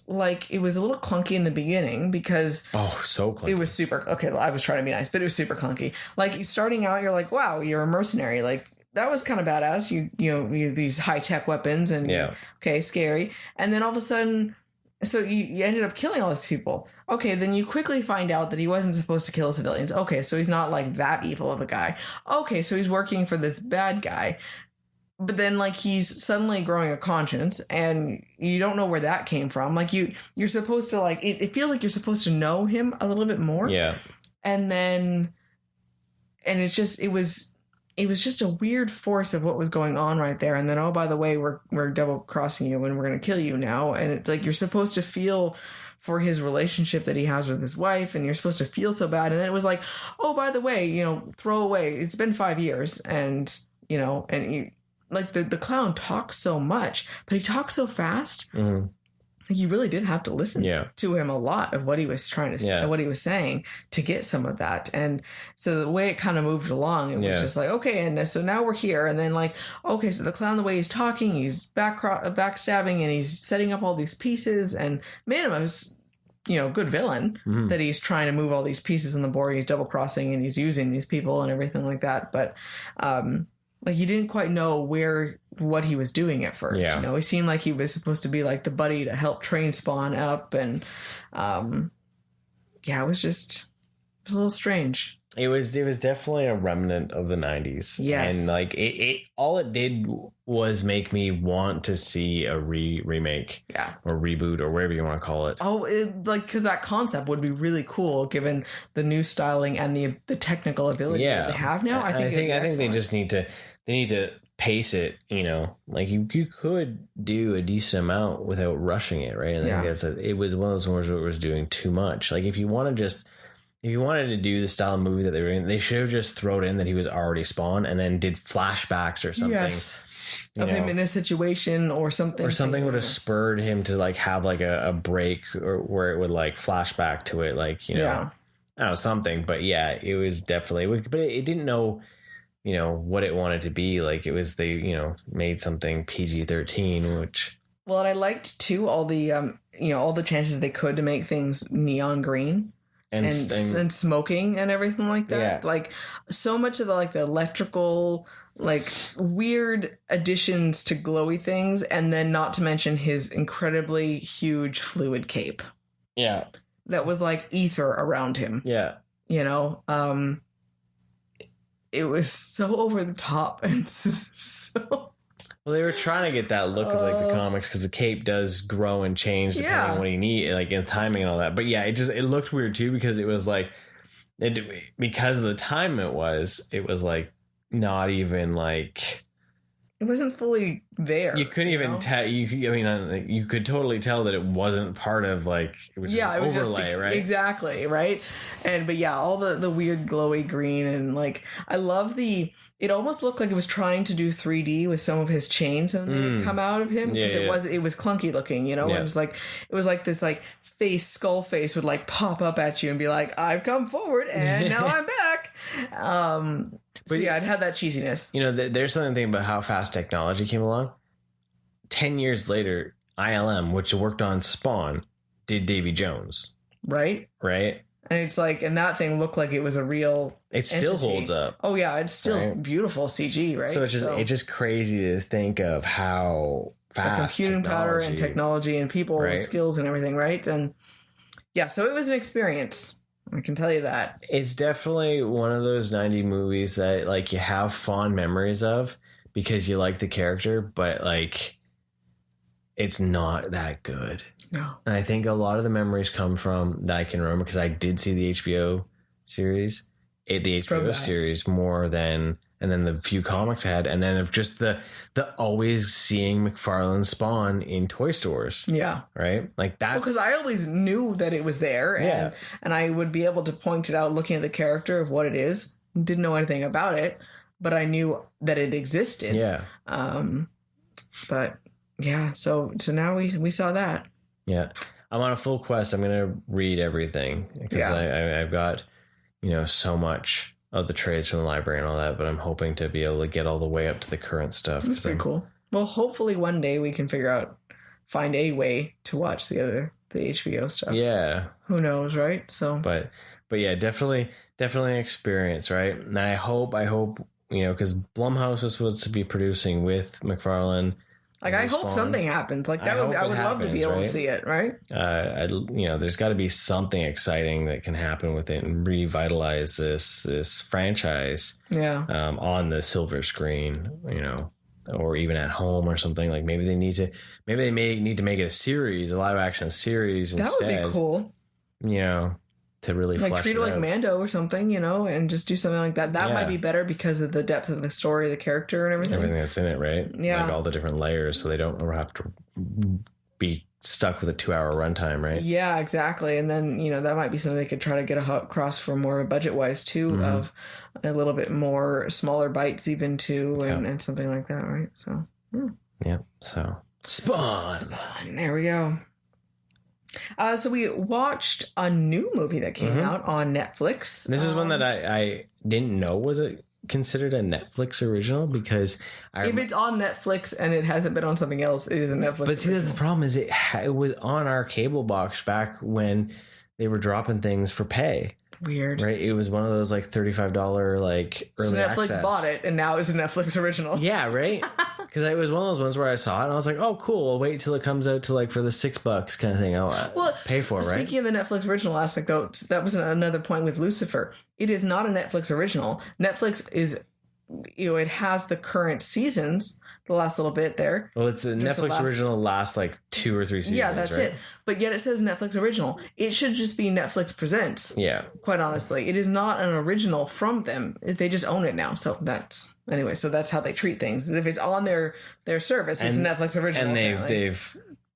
[SPEAKER 2] like it was a little clunky in the beginning because
[SPEAKER 1] so clunky.
[SPEAKER 2] It was super okay. I was trying to be nice, but it was super clunky. Like starting out, you're like, wow, you're a mercenary. Like that was kind of badass. You these high tech weapons and okay, scary. And then all of a sudden, so you ended up killing all these people. Okay, then you quickly find out that he wasn't supposed to kill civilians. Okay, so he's not like that evil of a guy. Okay, so he's working for this bad guy. But then, like, he's suddenly growing a conscience, and you don't know where that came from. Like, you're supposed to, like, it feels like you're supposed to know him a little bit more.
[SPEAKER 1] Yeah.
[SPEAKER 2] And then, and it was just a weird force of what was going on right there. And then, oh, by the way, we're double crossing you and we're going to kill you now. And it's like, you're supposed to feel for his relationship that he has with his wife, and you're supposed to feel so bad. And then it was like, oh, by the way, throw away. It's been 5 years, and, and you, like the clown talks so much, but he talks so fast. You really did have to listen to him a lot of what he was trying to say, what he was saying to get some of that. And so the way it kind of moved along, it was just like, okay. And so now we're here. And then like, okay, so the clown, the way he's talking, he's backstabbing, and he's setting up all these pieces, and made him a good villain that he's trying to move all these pieces on the board. He's double crossing and he's using these people and everything like that. But, like you didn't quite know what he was doing at first.
[SPEAKER 1] Yeah.
[SPEAKER 2] He seemed like he was supposed to be like the buddy to help train Spawn up, and it was a little strange.
[SPEAKER 1] It was definitely a remnant of the 90s.
[SPEAKER 2] Yes.
[SPEAKER 1] And like it all it did was make me want to see a remake or reboot or whatever you want to call it.
[SPEAKER 2] Oh, because that concept would be really cool given the new styling and the technical ability that they have now. I think
[SPEAKER 1] they just need to pace it, like you could do a decent amount without rushing it, right? And I think it was one of those ones where it was doing too much. Like if you wanted to do the style of movie that they were in, they should have just thrown in that he was already Spawn and then did flashbacks or something.
[SPEAKER 2] Yes. Of him in a situation or something.
[SPEAKER 1] Or something would have spurred him to like have like a break, or where it would like flashback to it, like, I don't know, something. But yeah, it was definitely, but it didn't know, what it wanted to be. Like it was, they, made something PG-13, which.
[SPEAKER 2] Well, and I liked too all the, all the chances they could to make things neon green. and smoking and everything like that. Like so much of the electrical, like weird additions to glowy things, and then not to mention his incredibly huge fluid cape.
[SPEAKER 1] Yeah.
[SPEAKER 2] That was like ether around him.
[SPEAKER 1] Yeah.
[SPEAKER 2] You know, it was so over the top and so...
[SPEAKER 1] Well, they were trying to get that look of like the comics because the cape does grow and change depending on what you need, like in timing and all that. But yeah, it looked weird too because it was like, because of the time it was like not even like...
[SPEAKER 2] It wasn't fully there.
[SPEAKER 1] You couldn't even tell. You could totally tell that it wasn't part of like it was just overlay, right?
[SPEAKER 2] Exactly, right. But yeah, all the weird glowy green and like I love it almost looked like it was trying to do 3D with some of his chains and they would come out of him because it was clunky looking, you know. Yeah. It was like this like skull face would like pop up at you and be like, I've come forward and now I'm back. But yeah, it had that cheesiness.
[SPEAKER 1] You know, there's something about how fast technology came along. 10 years later, ILM, which worked on Spawn, did Davy Jones.
[SPEAKER 2] Right?
[SPEAKER 1] Right?
[SPEAKER 2] And it's like, and that thing looked like it was a real
[SPEAKER 1] It still
[SPEAKER 2] entity.
[SPEAKER 1] holds up.
[SPEAKER 2] Oh, yeah, it's still beautiful CG, right?
[SPEAKER 1] So it's just crazy to think of how fast
[SPEAKER 2] the computing power and technology and people and skills and everything, right? And yeah, so it was an experience. I can tell you that. It's
[SPEAKER 1] definitely one of those 90 movies that like you have fond memories of because you like the character, but like it's not that good.
[SPEAKER 2] No.
[SPEAKER 1] And I think a lot of the memories come from that I can remember because I did see the HBO series, series more than, and then the few comics I had, and then of just the always seeing McFarlane Spawn in toy stores.
[SPEAKER 2] Yeah.
[SPEAKER 1] Right? Like that.
[SPEAKER 2] Because I always knew that it was there and I would be able to point it out looking at the character of what it is. Didn't know anything about it, but I knew that it existed.
[SPEAKER 1] Yeah.
[SPEAKER 2] But yeah, so now we saw that.
[SPEAKER 1] Yeah. I'm on a full quest. I'm going to read everything because I've got, so much of the trades from the library and all that, but I'm hoping to be able to get all the way up to the current stuff.
[SPEAKER 2] That's pretty cool. Well, hopefully one day we can find a way to watch the HBO stuff.
[SPEAKER 1] Yeah.
[SPEAKER 2] Who knows, right? So,
[SPEAKER 1] but yeah, definitely an experience, right? And I hope, because Blumhouse was supposed to be producing with McFarlane.
[SPEAKER 2] Like, I hope something happens. Like, I would love to be able to see it, right?
[SPEAKER 1] There's got to be something exciting that can happen with it and revitalize this franchise.
[SPEAKER 2] Yeah.
[SPEAKER 1] On the silver screen, or even at home or something. Like, maybe they need to make it a series, a live action series instead.
[SPEAKER 2] That would be
[SPEAKER 1] cool. To really
[SPEAKER 2] like treat it like Mando or something, and just do something like that. That might be better because of the depth of the story, the character, and everything
[SPEAKER 1] that's in it, right?
[SPEAKER 2] Yeah,
[SPEAKER 1] like all the different layers, so they don't ever have to be stuck with a 2-hour runtime, right?
[SPEAKER 2] Yeah, exactly. And then that might be something they could try to get across for more budget wise too, of a little bit more smaller bites even too, and something like that, right? So
[SPEAKER 1] so Spawn.
[SPEAKER 2] There we go. So we watched a new movie that came out on Netflix.
[SPEAKER 1] This is one that I didn't know was it considered a Netflix original because
[SPEAKER 2] if it's on Netflix and it hasn't been on something else, it is a Netflix.
[SPEAKER 1] But see, that's the problem is it was on our cable box back when they were dropping things for pay.
[SPEAKER 2] Weird,
[SPEAKER 1] right? It was one of those like $35 like early access.
[SPEAKER 2] Netflix bought it, and now it's a Netflix original.
[SPEAKER 1] Yeah, right. Because it was one of those ones where I saw it and I was like, "Oh, cool! I'll wait till it comes out to like for the $6 kind of thing. I'll pay for it." Right.
[SPEAKER 2] Speaking of the Netflix original aspect, though, that was another point with Lucifer. It is not a Netflix original. Netflix is, it has the current seasons. The last little bit there.
[SPEAKER 1] Well, it's the Netflix original last like 2 or 3 seasons.
[SPEAKER 2] Yeah, that's
[SPEAKER 1] right?
[SPEAKER 2] it. But yet it says Netflix original. It should just be Netflix Presents.
[SPEAKER 1] Yeah.
[SPEAKER 2] Quite honestly. It is not an original from them. They just own it now. So that's how they treat things. If it's on their service, it's Netflix original.
[SPEAKER 1] And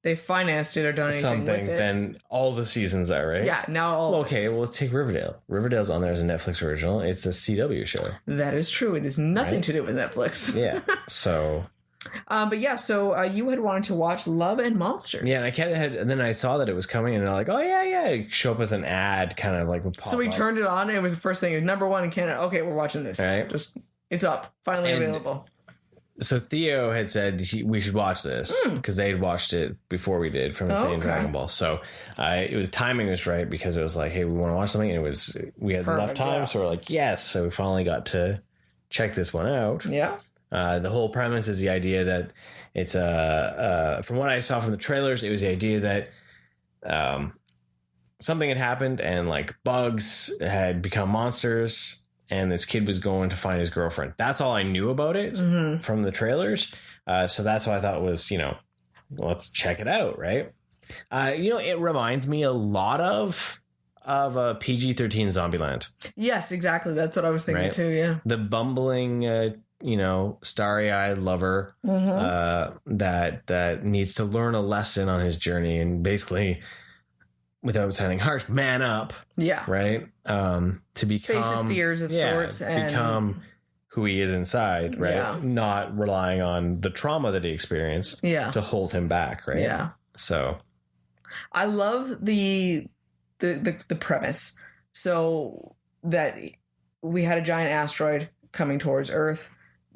[SPEAKER 2] they've financed it or done anything
[SPEAKER 1] something,
[SPEAKER 2] with it.
[SPEAKER 1] Then all the seasons are, right?
[SPEAKER 2] Yeah, now all
[SPEAKER 1] let's take Riverdale. Riverdale's on there as a Netflix original. It's a CW show.
[SPEAKER 2] That is true. It has nothing to do with Netflix.
[SPEAKER 1] Yeah. So...
[SPEAKER 2] but yeah, so you had wanted to watch Love and Monsters.
[SPEAKER 1] Yeah, and and then I saw that it was coming, and I'm like, oh yeah, it show up as an ad, kind of like.
[SPEAKER 2] So we turned it on, and it was the first thing. It was number 1 in Canada. Okay, we're watching this.
[SPEAKER 1] All right,
[SPEAKER 2] it's up, finally available.
[SPEAKER 1] So Theo had said we should watch this because they had watched it before we did from Insane Dragon Ball. So timing was right because it was like, hey, we want to watch something. And we had enough time. So we're like, yes. So we finally got to check this one out.
[SPEAKER 2] Yeah.
[SPEAKER 1] The whole premise is the idea that it's from what I saw from the trailers, it was the idea that something had happened and like bugs had become monsters. And this kid was going to find his girlfriend. That's all I knew about it from the trailers. So that's what I thought was, let's check it out, right? It reminds me a lot of a PG-13 Zombieland.
[SPEAKER 2] Yes, exactly. That's what I was thinking too, yeah.
[SPEAKER 1] The bumbling, starry-eyed lover that needs to learn a lesson on his journey and basically... without sounding harsh, man up. Yeah. Right? To become... face his fears of sorts. And become who he is inside, right? Yeah. Not relying on the trauma that he experienced to hold him back, right? Yeah. So...
[SPEAKER 2] I love the premise. So that we had a giant asteroid coming towards Earth.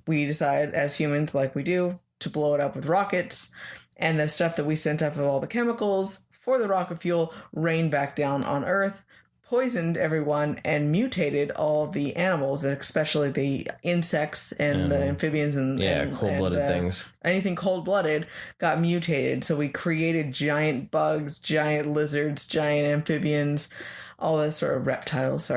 [SPEAKER 2] We decide, as humans, like we do, to blow it up with rockets. And the stuff that we sent up of all the chemicals... for the rocket fuel rained back down on Earth, poisoned everyone, and mutated all the animals, especially the insects and the amphibians and
[SPEAKER 1] cold-blooded things.
[SPEAKER 2] Anything cold-blooded got mutated. So we created giant bugs, giant lizards, giant amphibians, all this sort of reptiles,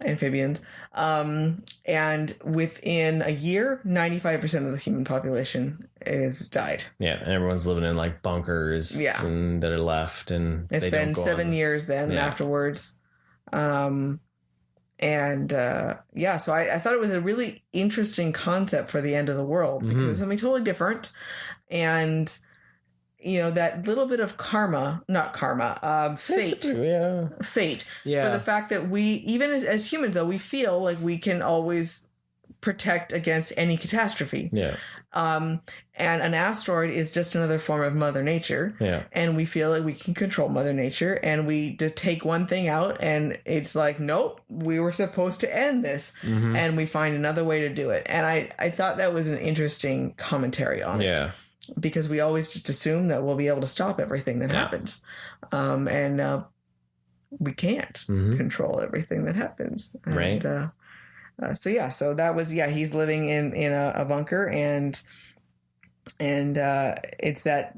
[SPEAKER 2] amphibians. And within a year, 95% of the human population is died.
[SPEAKER 1] Yeah, and everyone's living in like bunkers and that are left. And
[SPEAKER 2] it's been 7 years then afterwards. So I thought it was a really interesting concept for the end of the world because it's something totally different. And... that little bit of fate. Fate. Yeah. For the fact that we, even as humans, though, we feel like we can always protect against any catastrophe. Yeah. And an asteroid is just another form of Mother Nature. Yeah. And we feel like we can control Mother Nature, and we just take one thing out, and it's like, nope, we were supposed to end this. And we find another way to do it. And I thought that was an interesting commentary on it. Yeah. Because we always just assume that we'll be able to stop everything that happens. And we can't control everything that happens. And, so that was, he's living in a bunker, and it's that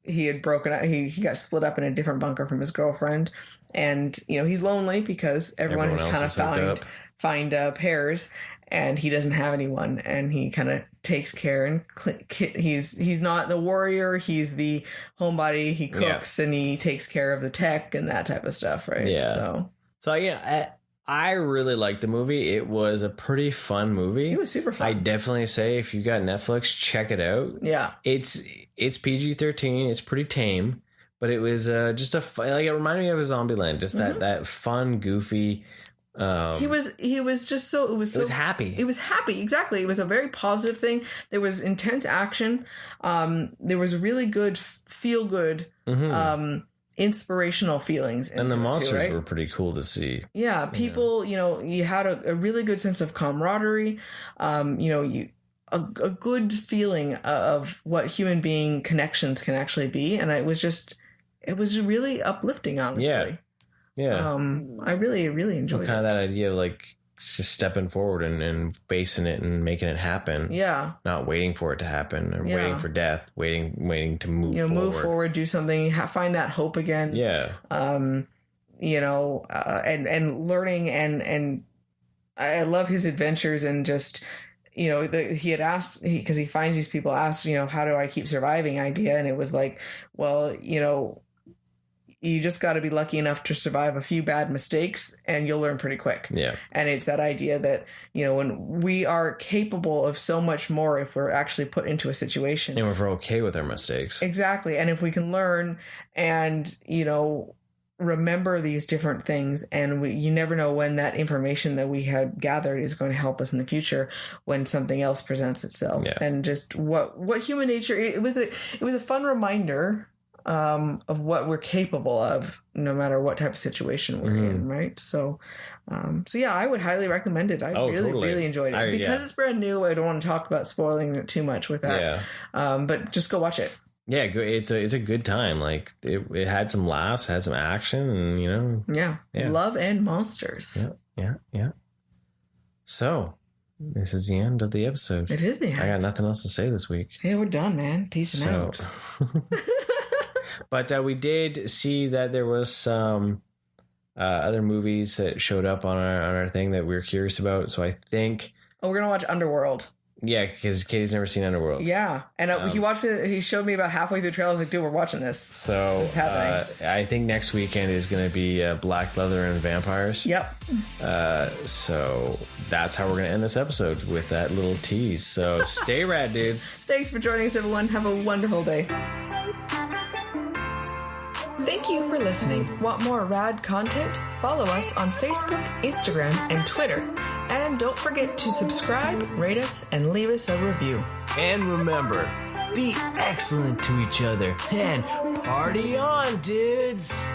[SPEAKER 2] he had broken out. He got split up in a different bunker from his girlfriend. And, he's lonely because everyone has kind of find pairs. And he doesn't have anyone, and he kind of takes care, and he's not the warrior, he's the homebody. He cooks and he takes care of the tech and that type of stuff, right?
[SPEAKER 1] Yeah. So I really liked the movie. It was a pretty fun movie.
[SPEAKER 2] It was super fun.
[SPEAKER 1] I definitely say if you got Netflix, check it out. Yeah. It's PG-13. It's pretty tame, but it was just it reminded me of a Zombieland. Just that fun, goofy.
[SPEAKER 2] He was just so it was
[SPEAKER 1] happy.
[SPEAKER 2] It was happy, exactly. It was a very positive thing. There was intense action. There was really good feel good, inspirational feelings.
[SPEAKER 1] And the monsters were pretty cool to see.
[SPEAKER 2] Yeah, people. You had a really good sense of camaraderie. A good feeling of what human being connections can actually be, and it was really uplifting, honestly.
[SPEAKER 1] Yeah. Yeah.
[SPEAKER 2] I really, really enjoyed it.
[SPEAKER 1] Kind of that idea of like just stepping forward and facing it and making it happen. Yeah. Not waiting for it to happen or waiting for death, waiting to move forward.
[SPEAKER 2] Move forward, do something, find that hope again. Yeah. And learning and I love his adventures and just, he had asked, because he finds these people ask, how do I keep surviving idea. And it was like, well, you just got to be lucky enough to survive a few bad mistakes and you'll learn pretty quick. Yeah. And it's that idea that, when we are capable of so much more if we're actually put into a situation.
[SPEAKER 1] And if we're okay with our mistakes.
[SPEAKER 2] Exactly. And if we can learn and, remember these different things, and you never know when that information that we had gathered is going to help us in the future when something else presents itself. Yeah. And just what human nature, it was a fun reminder of what we're capable of, no matter what type of situation we're in, right? So yeah, I would highly recommend it. I really enjoyed it. Because it's brand new, I don't want to talk about spoiling it too much with that. Yeah. But just go watch it.
[SPEAKER 1] Yeah, it's a good time. Like it had some laughs, had some action, and
[SPEAKER 2] yeah. Love and monsters.
[SPEAKER 1] Yeah. So this is the end of the episode.
[SPEAKER 2] It is the end.
[SPEAKER 1] I got nothing else to say this week.
[SPEAKER 2] Hey, we're done, man. Peace out.
[SPEAKER 1] But we did see that there was some other movies that showed up on our thing that we were curious about. So I think
[SPEAKER 2] we're gonna watch Underworld.
[SPEAKER 1] Yeah, because Katie's never seen Underworld.
[SPEAKER 2] Yeah, and he showed me about halfway through the trailer. I was like, dude, we're watching this.
[SPEAKER 1] So
[SPEAKER 2] this is happening.
[SPEAKER 1] I think next weekend is going to be Black Leather and Vampires.
[SPEAKER 2] Yep.
[SPEAKER 1] So that's how we're going to end this episode, with that little tease. So stay rad, dudes.
[SPEAKER 2] Thanks for joining us, everyone. Have a wonderful day. Thank you for listening. Want more rad content? Follow us on Facebook, Instagram, and Twitter. And don't forget to subscribe, rate us, and leave us a review.
[SPEAKER 1] And remember, be excellent to each other and party on, dudes!